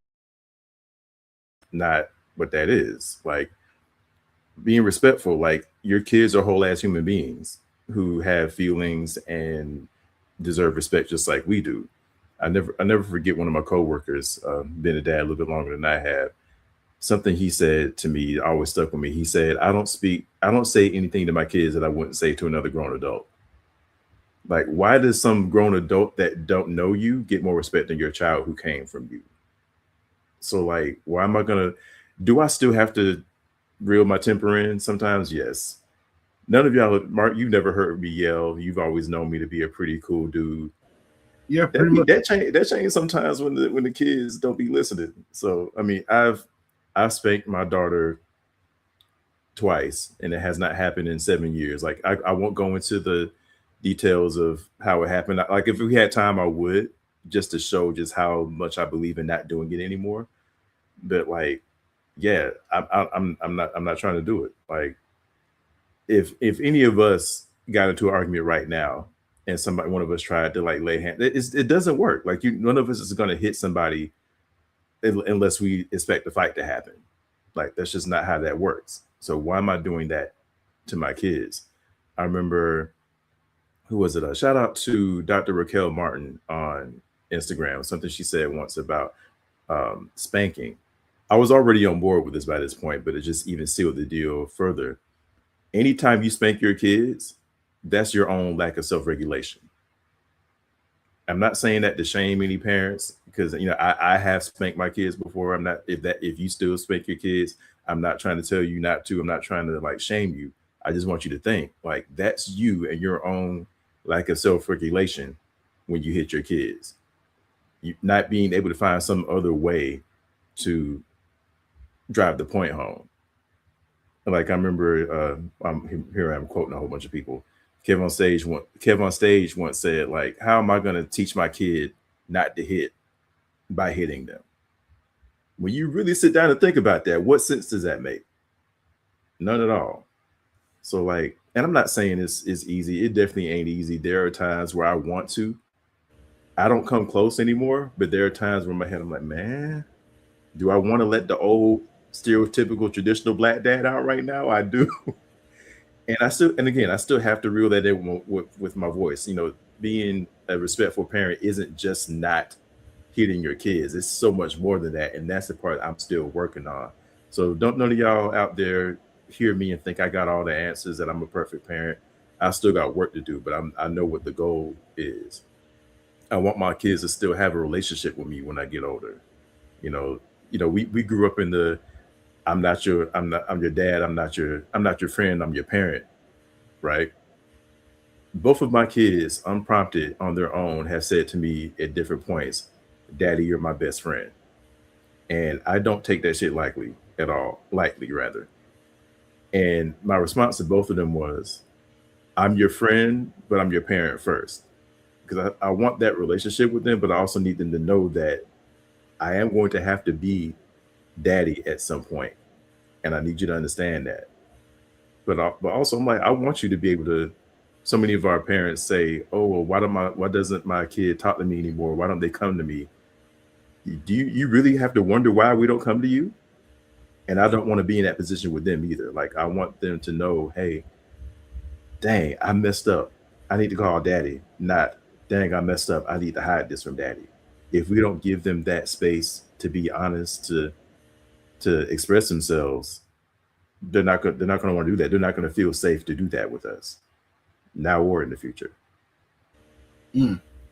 Not what that is. Like, being respectful, like, your kids are whole ass human beings who have feelings and deserve respect just like we do. I never forget one of my coworkers, been a dad a little bit longer than I have. Something he said to me always stuck with me. He said, I don't say anything to my kids that I wouldn't say to another grown adult. Like, why does some grown adult that don't know you get more respect than your child who came from you? So, like, why am I do I still have to reel my temper in sometimes? Yes. None of y'all, Mark, you've never heard me yell. You've always known me to be a pretty cool dude. Yeah, pretty much. That change sometimes when the kids don't be listening. So, I mean, I've spanked my daughter twice, and it has not happened in 7 years. Like, I won't go into the details of how it happened. Like, if we had time, I would, just to show just how much I believe in not doing it anymore. But like, yeah, I'm not trying to do it. Like, if any of us got into an argument right now and one of us tried to like lay hand, it doesn't work. Like, none of us is going to hit somebody unless we expect the fight to happen. Like, that's just not how that works. So why am I doing that to my kids? I remember, who was it? Shout out to Dr. Raquel Martin on Instagram. Something she said once about spanking. I was already on board with this by this point, but it just even sealed the deal further. Anytime you spank your kids, that's your own lack of self-regulation. I'm not saying that to shame any parents, because I have spanked my kids before. I'm not, if you still spank your kids, I'm not trying to tell you not to. I'm not trying to like shame you. I just want you to think like that's you and your own lack of self-regulation when you hit your kids. You not being able to find some other way to drive the point home. Like, I remember, I'm quoting a whole bunch of people. Kev on stage once said, like, how am I going to teach my kid not to hit by hitting them? When you really sit down and think about that, what sense does that make? None at all. So like, and I'm not saying it's easy. It definitely ain't easy. There are times where I want to. I don't come close anymore, but there are times where in my head I'm like, man, do I want to let the old stereotypical traditional black dad out right now? I do. And I still have to reel that in with my voice. Being a respectful parent isn't just not hitting your kids. It's so much more than that. And that's the part I'm still working on. So don't none of y'all out there hear me and think I got all the answers, that I'm a perfect parent. I still got work to do, but I know what the goal is. I want my kids to still have a relationship with me when I get older. We grew up in the I'm your dad, I'm not your friend, I'm your parent, right? Both of my kids, unprompted on their own, have said to me at different points, Daddy, you're my best friend. And I don't take that shit lightly at all, lightly rather. And my response to both of them was, I'm your friend, but I'm your parent first. Because I want that relationship with them, but I also need them to know that I am going to have to be daddy at some point. And I need you to understand that. But also, I'm like, I want you to be able to. So many of our parents say, "Oh, well, why doesn't my kid talk to me anymore? Why don't they come to me?" Do you really have to wonder why we don't come to you? And I don't want to be in that position with them either. Like, I want them to know, hey, dang, I messed up. I need to call daddy. Not, dang, I messed up. I need to hide this from daddy. If we don't give them that space to be honest, to express themselves, they're not going to want to do that. They're not going to feel safe to do that with us now or in the future.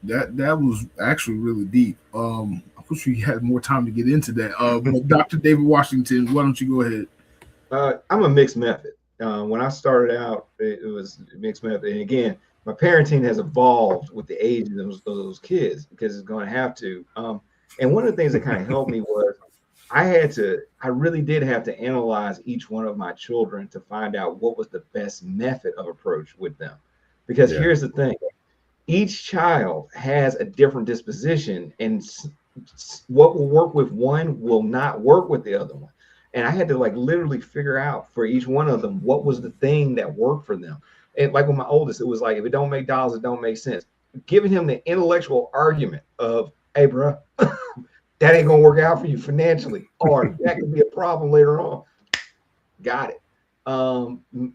That was actually really deep. I wish we had more time to get into that. But Dr. David Washington, why don't you go ahead? I'm a mixed method. When I started out, it was mixed method. And again, my parenting has evolved with the age of those kids, because it's going to have to. And one of the things that kind of helped me was I really did have to analyze each one of my children to find out what was the best method of approach with them. Because here's the thing, each child has a different disposition, and what will work with one will not work with the other one. And I had to like literally figure out for each one of them what was the thing that worked for them. And like with my oldest, it was like, if it don't make dollars, it don't make sense. Giving him the intellectual argument of, hey, bro, that ain't gonna work out for you financially, or that could be a problem later on. Got it.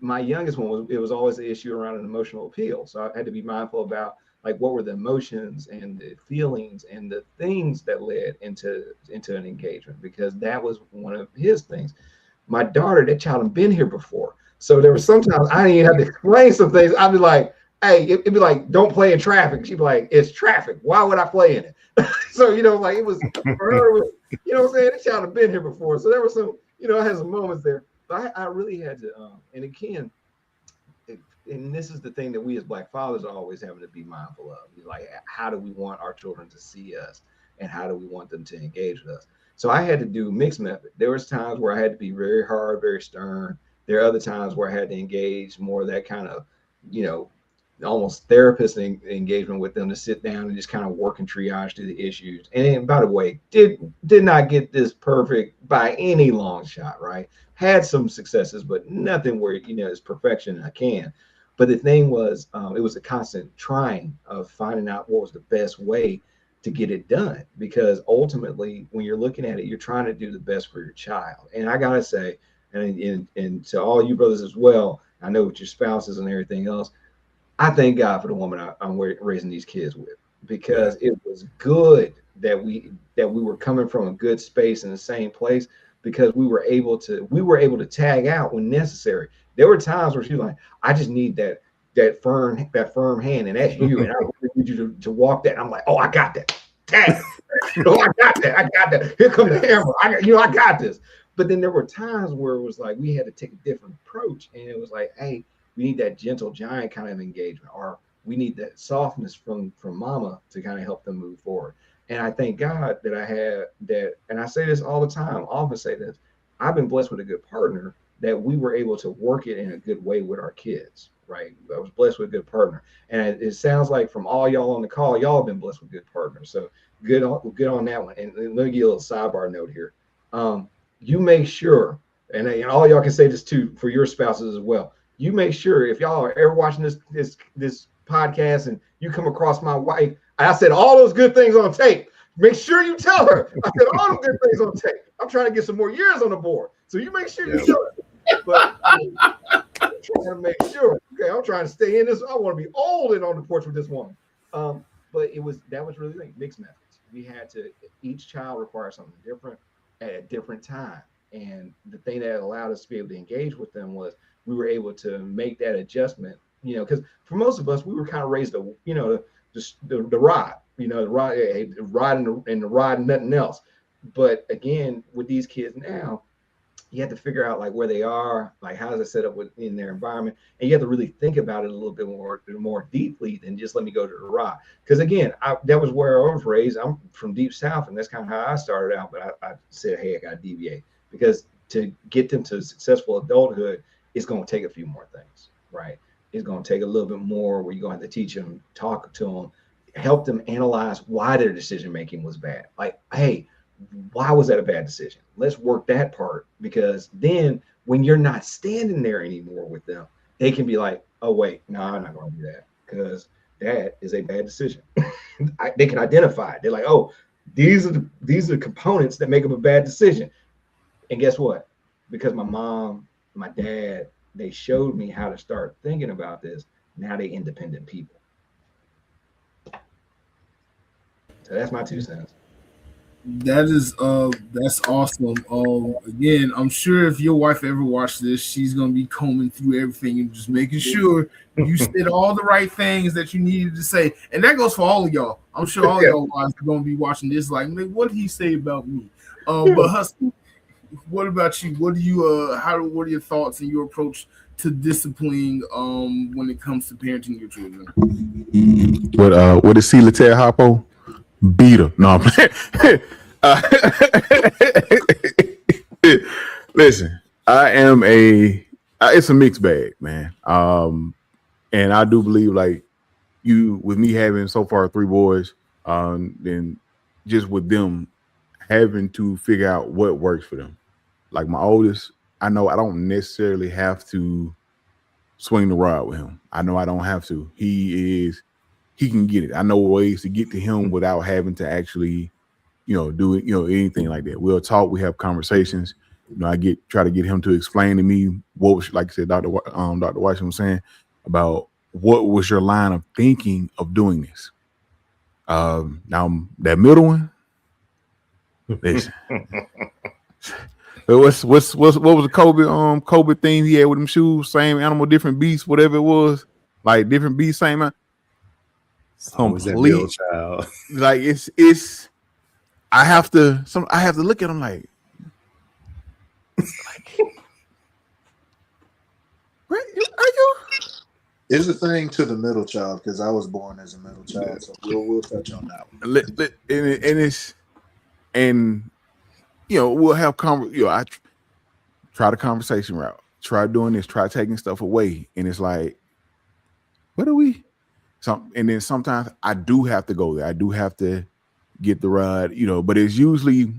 My youngest one was always an issue around an emotional appeal. So I had to be mindful about like what were the emotions and the feelings and the things that led into an engagement, because that was one of his things. My daughter, that child had been here before. So there was sometimes I didn't even have to explain some things. I'd be like, hey, it'd be like, don't play in traffic. She'd be like, it's traffic. Why would I play in it? So, like it was for her, what I'm saying? This child had been here before. So there was some, I had some moments there. But I really had to, and again, and this is the thing that we as Black fathers are always having to be mindful of. Like, how do we want our children to see us, and how do we want them to engage with us? So I had to do mixed method. There was times where I had to be very hard, very stern. There are other times where I had to engage more of that kind of, almost therapist engagement with them to sit down and just kind of work and triage through the issues. And by the way, did not get this perfect by any long shot, right? Had some successes, but nothing where it's perfection I can. But the thing was, it was a constant trying of finding out what was the best way to get it done, because ultimately when you're looking at it, you're trying to do the best for your child. And I gotta say, and to all you brothers as well, I know with your spouses and everything else, I thank God for the woman I'm raising these kids with, because it was good that we were coming from a good space in the same place, because we were able to tag out when necessary. There were times where she was like, I just need that firm hand, and that's you, and I really need you to walk that. And I'm like, oh, I got that. Tag. Oh, I got that. Here comes the hammer. I got this. But then there were times where it was like we had to take a different approach, and it was like, hey, we need that gentle giant kind of engagement, or we need that softness from mama to kind of help them move forward. And I thank God that I had that. And I say this all the time, I often say this, I've been blessed with a good partner that we were able to work it in a good way with our kids, right? I was blessed with a good partner. And it sounds like from all y'all on the call, y'all have been blessed with good partners. So good on that one. And let me give you a little sidebar note here. You make sure, and all y'all can say this too for your spouses as well, you make sure if y'all are ever watching this podcast and you come across my wife, I said all those good things on tape. Make sure you tell her I said all those good things on tape. I'm trying to get some more years on the board, so you make sure you tell her. But I'm trying to make sure. Okay, I'm trying to stay in this. I want to be old and on the porch with this woman. But that was really like mixed methods. We had to, each child requires something different at a different time, and the thing that allowed us to be able to engage with them was we were able to make that adjustment, because for most of us, we were kind of raised to, the ride, the ride and the ride and nothing else. But again, with these kids now, you have to figure out like where they are, like how does it set up in their environment, and you have to really think about it a little bit more deeply than just let me go to the ride. Because again, that was where I was raised. I'm from deep south, and that's kind of how I started out. But I said, hey, I got to deviate, because to get them to successful adulthood, it's going to take a few more things, right? It's going to take a little bit more where you're going to have to teach them, talk to them, help them analyze why their decision making was bad. Like, hey, why was that a bad decision? Let's work that part, because then when you're not standing there anymore with them, they can be like, oh, wait, no, I'm not going to do that, because that is a bad decision. They can identify it. They're like, oh, these are the components that make up a bad decision. And guess what? Because my mom, my dad, they showed me how to start thinking about this. Now they independent people. So that's my 2 cents. That's awesome. Again, I'm sure if your wife ever watched this, she's gonna be combing through everything and just making sure you said all the right things that you needed to say. And that goes for all of y'all. I'm sure all y'all wives are gonna be watching this like, what did he say about me? But Husky, what about you? What are your thoughts and your approach to disciplining when it comes to parenting your children? What did Ceezy tell Hoppo? Beat her. No, listen, it's a mixed bag, man. And I do believe, like, with me having so far 3 boys, then just with them having to figure out what works for them. Like my oldest, I know I don't necessarily have to swing the rod with him. I know I don't have to. He can get it. I know ways to get to him without having to actually, do it, anything like that. We'll talk, we have conversations. I try to get him to explain to me what was, like I said, Dr. Washington was saying about what was your line of thinking of doing this. Now that middle one, listen. What was the Kobe theme he had with them shoes? Same animal, different beast, whatever it was. Like different beast, same man. Complete child. Like it's I have to look at him like where are you? Is a thing to the middle child, because I was born as a middle child, so we'll touch on that one. We'll have I try the conversation route, try doing this, try taking stuff away, and it's like, what are we? And then sometimes I do have to go there. I do have to get the ride, but it's usually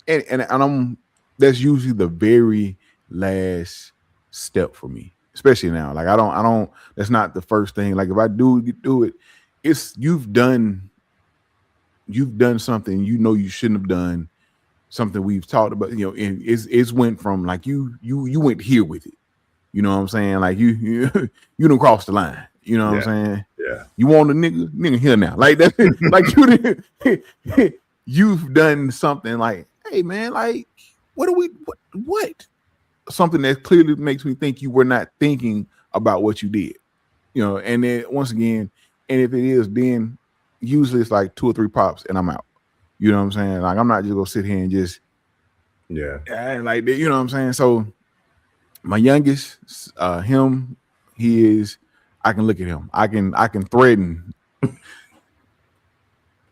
and I'm that's usually the very last step for me, especially now. Like I don't that's not the first thing. Like if I do it, it's you've done something you shouldn't have done, something we've talked about, and it's went from like you went here with it. You know what I'm saying? Like you done crossed the line. You know what I'm saying? Yeah. You want a nigga here now. Like that, like you've done something like, hey man, like what something that clearly makes me think you were not thinking about what you did. And then once again, and if it is, then usually it's like 2 or 3 pops and I'm out. You know what I'm saying? Like I'm not just gonna sit here and just like that, you know what I'm saying? So my youngest, him, he is. I can look at him. I can threaten.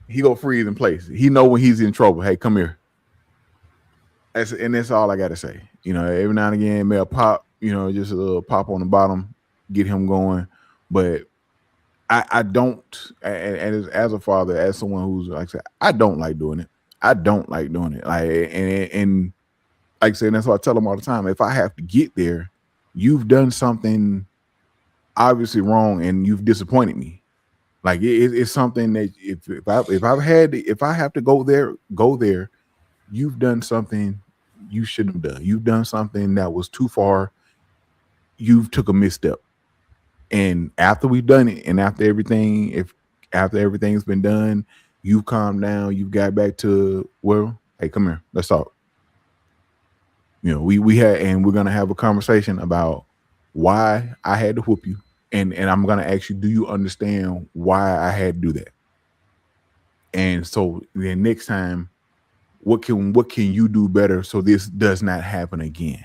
He go freeze in place. He know when he's in trouble. Hey, come here. That's all I gotta say. Every now and again, may a pop. Just a little pop on the bottom, get him going. But I don't. And as a father, as someone who's like I said, I don't like doing it. I don't like doing it. Like and like I said, that's what I tell them all the time. If I have to get there, you've done something obviously wrong and you've disappointed me. Like it's something that if I have to go there, you've done something you shouldn't have done. You've done something that was too far. You've took a misstep. And after we've done it, and after everything's been done, you've calmed down, you've got back to, well, hey, come here, let's talk. We had, and we're gonna have a conversation about why I had to whoop you, and I'm gonna ask you, do you understand why I had to do that? And so then next time, what can you do better so this does not happen again?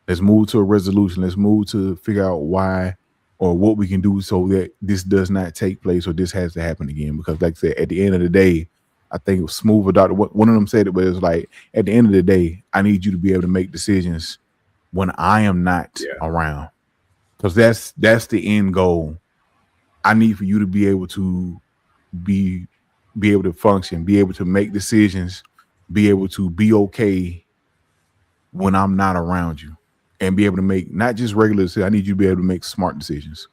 Let's move to a resolution. Let's move to figure out why or what we can do so that this does not take place or this has to happen again. Because like I said, at the end of the day, I think it was Smoove or Dr. One of them said it, but it was like, at the end of the day, I need you to be able to make decisions when I am not around. Because that's the end goal. I need for you to be able to be able to function, be able to make decisions, be able to be okay when I'm not around you, and be able to make not just regular decisions. I need you to be able to make smart decisions,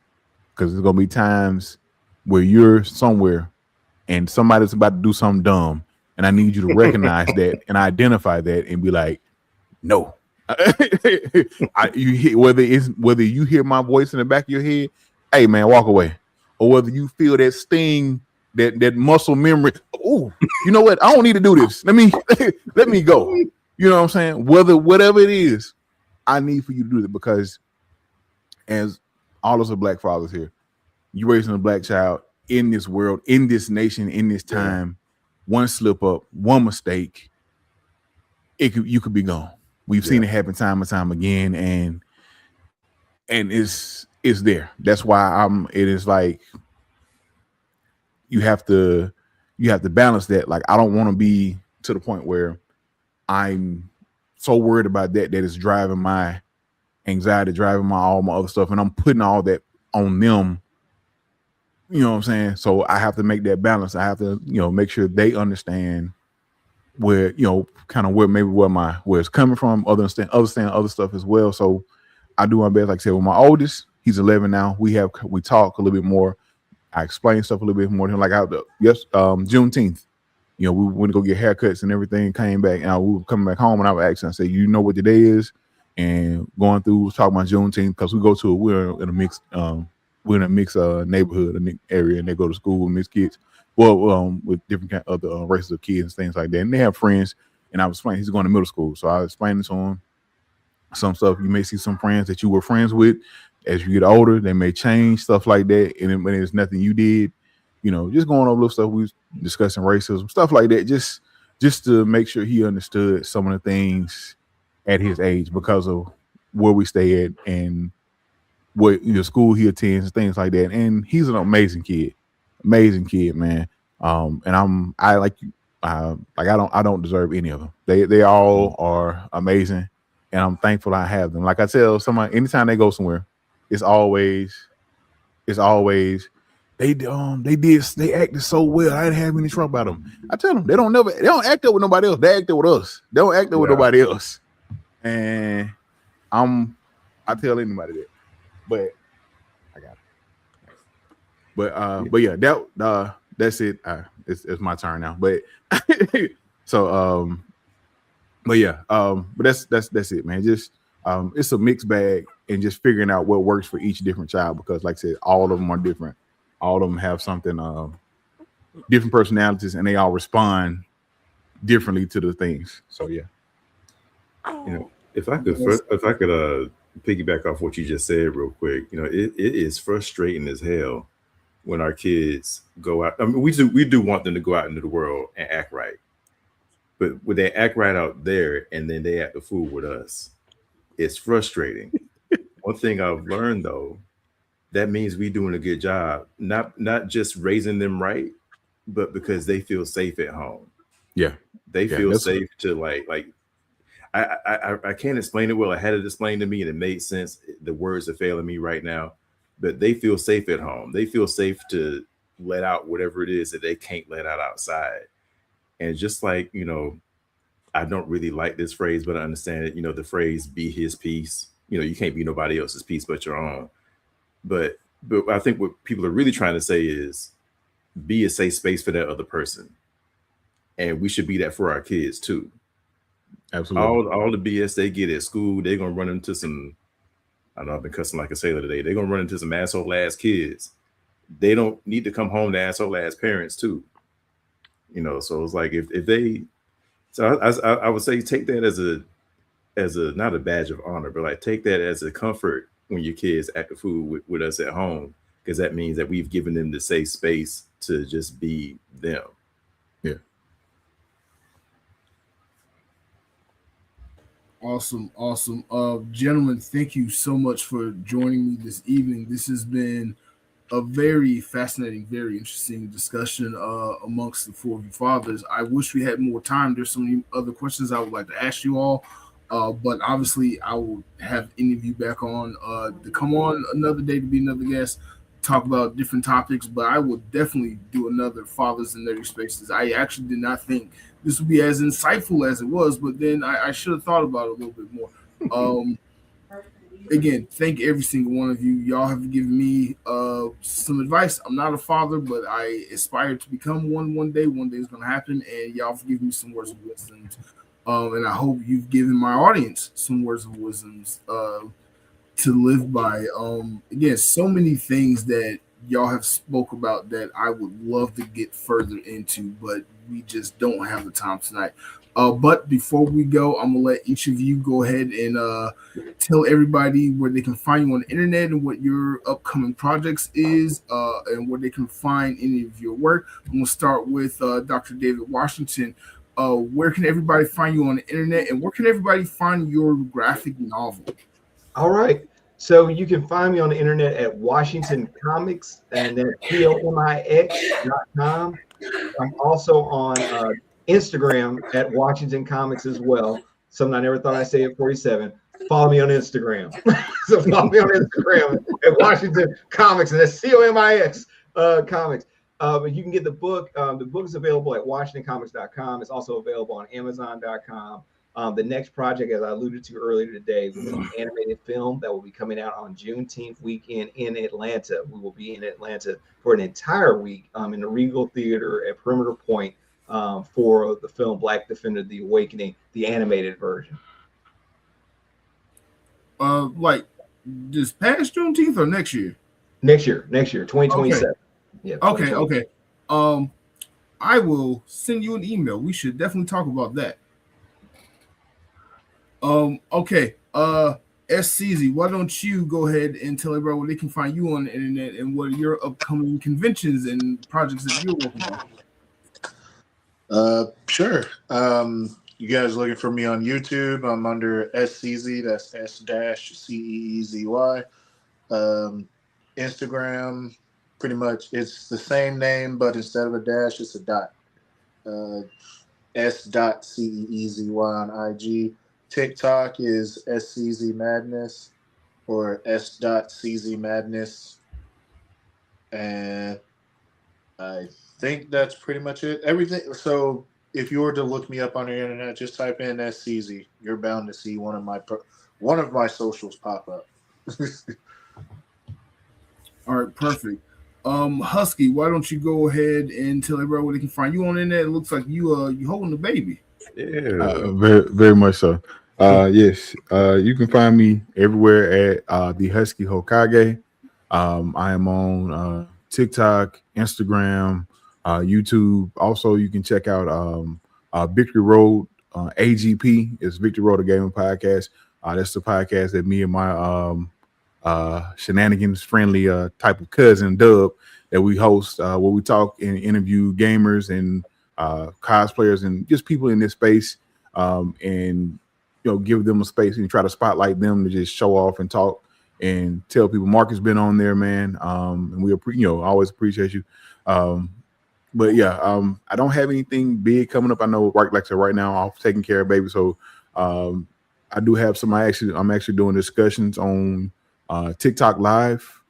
because there's gonna be times where you're somewhere and somebody's about to do something dumb, and I need you to recognize that and identify that and be like, no. Whether you hear my voice in the back of your head, hey man, walk away, or whether you feel that sting, that muscle memory, oh, you know what, I don't need to do this, let me go. You know what I'm saying? Whatever it is, I need for you to do that, because as all of us are black fathers here, you raising a black child in this world, in this nation, in this time, one slip up, one mistake, you could be gone. We've seen it happen time and time again, and it's there. That's why it is like you have to balance that. Like, I don't want to be to the point where I'm so worried about that it's driving my anxiety, driving all my other stuff, and I'm putting all that on them. You know what I'm saying? So I have to make that balance. I have to, make sure they understand where, kind of where it's coming from, understand other stuff as well. So I do my best. Like I said, with my oldest, he's 11 now. We talk a little bit more. I explain stuff a little bit more to him. Like Juneteenth, we went to go get haircuts and everything, came back, and we were coming back home, and I was asking, I said, you know what the day is? And going through, talking about Juneteenth, because we're in a mixed neighborhood, a mixed area, and they go to school with mixed kids. Well, with different kind of other races of kids and things like that. And they have friends, and I was explaining, he's going to middle school. So I was explaining to him some stuff. You may see some friends that you were friends with. As you get older, they may change, stuff like that. And when there's nothing you did, just going over little stuff. We was discussing racism, stuff like that, just to make sure he understood some of the things at his age, because of where we stay at and what school he attends and things like that. And he's an amazing kid, man. And I don't deserve any of them. They all are amazing, and I'm thankful I have them. Like I tell somebody, anytime they go somewhere, it's always they acted so well. I didn't have any trouble about them. I tell them they don't act up with nobody else. They act up with us. They don't act up with nobody else. And I tell anybody that, but I got it. But yeah, that's it. It's my turn now. But so but yeah, but that's it, man. Just it's a mixed bag, and just figuring out what works for each different child, because like I said, all of them are different. All of them have something different personalities, and they all respond differently to the things. So yeah. You know, if I could piggyback off what you just said real quick, you know, it is frustrating as hell when our kids go out. I mean, we do want them to go out into the world and act right, but when they act right out there and then they act the fool with us, it's frustrating. One thing I've learned though, that means we doing a good job, not just raising them right, but because they feel safe at home. Yeah, they feel safe to like I can't explain it well. I had it explained to me and it made sense. The words are failing me right now, but they feel safe at home. They feel safe to let out whatever it is that they can't let out outside. And just like, you know, I don't really like this phrase, but I understand it. You know, the phrase "be his peace." You know, you can't be nobody else's peace but your own. But I think what people are really trying to say is be a safe space for that other person. And we should be that for our kids too. Absolutely. All the BS they get at school, they're gonna run into some. I know I've been cussing like a sailor today. They're gonna run into some asshole ass kids. They don't need to come home to asshole ass parents too. You know, so it's like if they, so I would say take that as a not a badge of honor, but like take that as a comfort when your kids act the fool with us at home, because that means that we've given them the safe space to just be them. Yeah. Awesome. Gentlemen, thank you so much for joining me this evening. This has been a very fascinating, very interesting discussion amongst the four of you fathers. I wish we had more time. There's so many other questions I would like to ask you all, but obviously I will have any of you back on to come on another day to be another guest, talk about different topics. But I will definitely do another Fathers in Nerdy Spaces. I actually did not think this would be as insightful as it was, but then I should have thought about it a little bit more. Again, thank every single one of you. Y'all have given me some advice. I'm not a father, but I aspire to become one day. One day is going to happen, and y'all have given me some words of wisdom. And I hope you've given my audience some words of wisdoms to live by. Again, so many things that y'all have spoke about that I would love to get further into, but we just don't have the time tonight. But before we go, I'm gonna let each of you go ahead and tell everybody where they can find you on the internet and what your upcoming projects is, and where they can find any of your work. I'm gonna start with Dr. David Washington. Where can everybody find you on the internet, and where can everybody find your graphic novel? All right. So you can find me on the internet at Washington Comics, and then comix.com. I'm also on Instagram at Washington Comics as well. Something I never thought I'd say at 47. Follow me on Instagram. So follow me on Instagram at Washington Comics, and that's COMIX Comics. But you can get the book. The book is available at WashingtonComics.com. It's also available on Amazon.com. The next project, as I alluded to earlier today, will be an animated film that will be coming out on Juneteenth weekend in Atlanta. We will be in Atlanta for an entire week in the Regal Theater at Perimeter Point for the film Black Defender: The Awakening, the animated version. Like this past Juneteenth or next year? Next year, 2027. Okay. Yeah. Okay. I will send you an email. We should definitely talk about that. Okay. S.Ceezy, why don't you go ahead and tell everybody where they can find you on the internet and what are your upcoming conventions and projects that you're working on? Sure. You guys looking for me on YouTube? I'm under S.Ceezy. That's S-CEEZY. Instagram, pretty much it's the same name, but instead of a dash, it's a dot. S.CEEZY on IG. TikTok is S.Ceezy Madness or S.CEezy Madness. And I think that's pretty much it. Everything. So if you were to look me up on the internet, just type in S.Ceezy. You're bound to see one of my socials pop up. All right, perfect. Husky, why don't you go ahead and tell everybody where they can find you on the internet? It looks like you holding the baby. Yeah. Very, very much so. Yes, you can find me everywhere at the Husky Hokage. I am on TikTok, Instagram, YouTube. Also, you can check out Victory Road AGP. It's Victory Road, a gaming podcast. That's the podcast that me and my shenanigans friendly type of cousin Dub that we host, where we talk and interview gamers and cosplayers and just people in this space, and give them a space and try to spotlight them to just show off and talk and tell people Mark has been on there, man. And we always appreciate you. But yeah, I don't have anything big coming up. I know right now I'm taking care of baby, so I do have I'm actually doing discussions on TikTok live.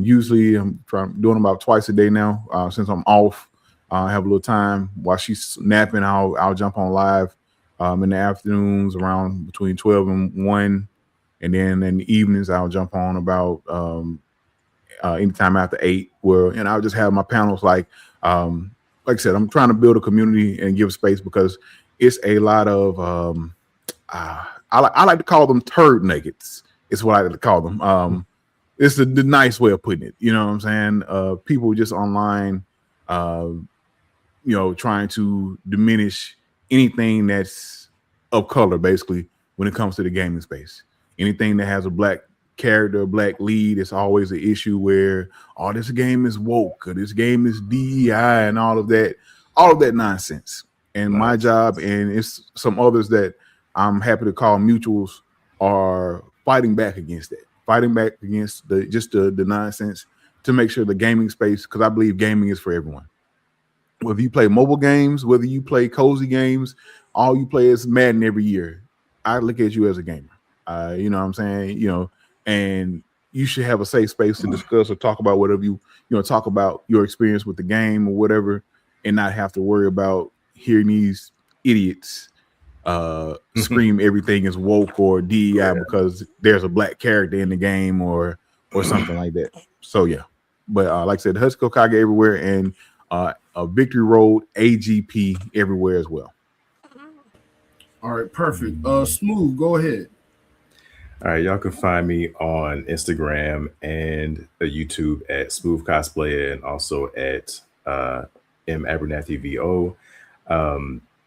Usually I'm doing about twice a day now, since I'm off. I have a little time while she's napping. I'll jump on live in the afternoons around between 12 and 1. And then in the evenings, I'll jump on about anytime after 8, and I'll just have my panels like I said, I'm trying to build a community and give space because it's a lot of I like to call them turd nuggets. It's what I like to call them. It's the nice way of putting it. You know what I'm saying? People just online, trying to diminish anything that's of color, basically, when it comes to the gaming space. Anything that has a black character, black lead, it's always an issue where, this game is woke, or this game is DEI, and all of that nonsense. And my job, and it's some others that I'm happy to call mutuals, are fighting back against that, fighting back against the nonsense to make sure the gaming space, because I believe gaming is for everyone. Whether you play mobile games, whether you play cozy games, all you play is Madden every year, I look at you as a gamer. You know what I'm saying? And you should have a safe space to discuss or talk about whatever talk about your experience with the game or whatever, and not have to worry about hearing these idiots scream everything is woke or DEI because there's a black character in the game or something like that. So yeah, but like I said, Husky Hokage everywhere, and a Victory Road AGP everywhere as well. All right, perfect. Smoove, go ahead. All right, y'all can find me on Instagram and YouTube at Smoove Cosplaya, and also at M Abernathy VO.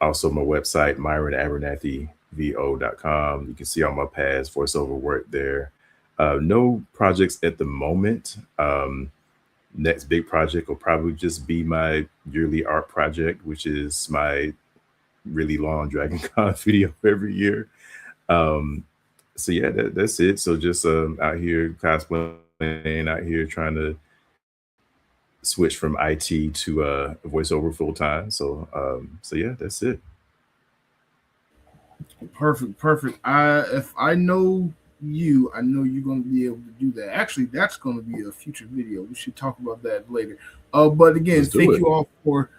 Also my website, myronabernathyvo.com. You can see all my past voiceover work there. No projects at the moment. Next big project will probably just be my yearly art project, which is my really long Dragon Con video every year. So yeah, that's it. So just out here cosplaying, out here trying to switch from IT to voiceover full time. So yeah, that's it. Perfect. If I know you, I know you're going to be able to do that. Actually, that's going to be a future video. We should talk about that later. But again, thank you all for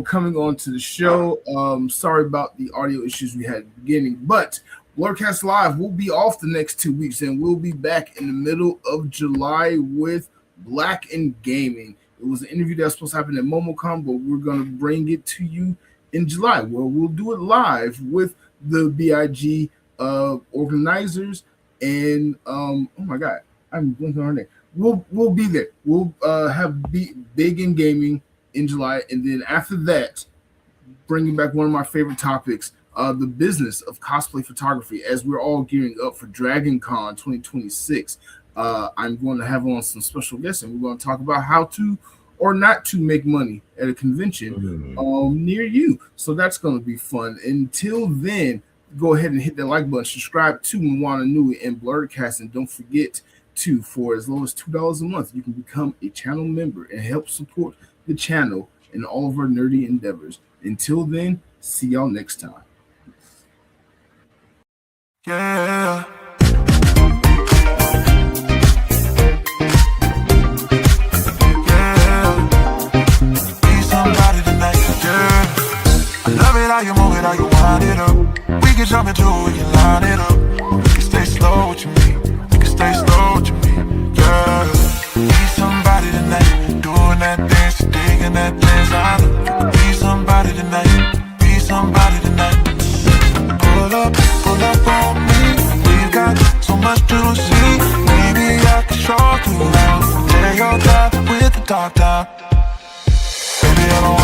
coming on to the show. Sorry about the audio issues we had at the beginning, but Blerdkast Live will be off the next 2 weeks, and we'll be back in the middle of July with Black and Gaming. It was an interview that was supposed to happen at MomoCon, but we're going to bring it to you in July, where we'll do it live with the BIG organizers. And oh my God, I'm blinking on her name. We'll be there. We'll have Big in Gaming in July, and then after that, bringing back one of my favorite topics, the business of cosplay photography, as we're all gearing up for Dragon Con 2026. I'm going to have on some special guests, and we're going to talk about how to or not to make money at a convention near you. So that's going to be fun. Until then, go ahead and hit that like button, subscribe to Moana Nui and Blerdkast, and don't forget to, for as low as $2 a month, you can become a channel member and help support the channel and all of our nerdy endeavors. Until then, see y'all next time. Yeah. Yeah. talk. Baby, I don't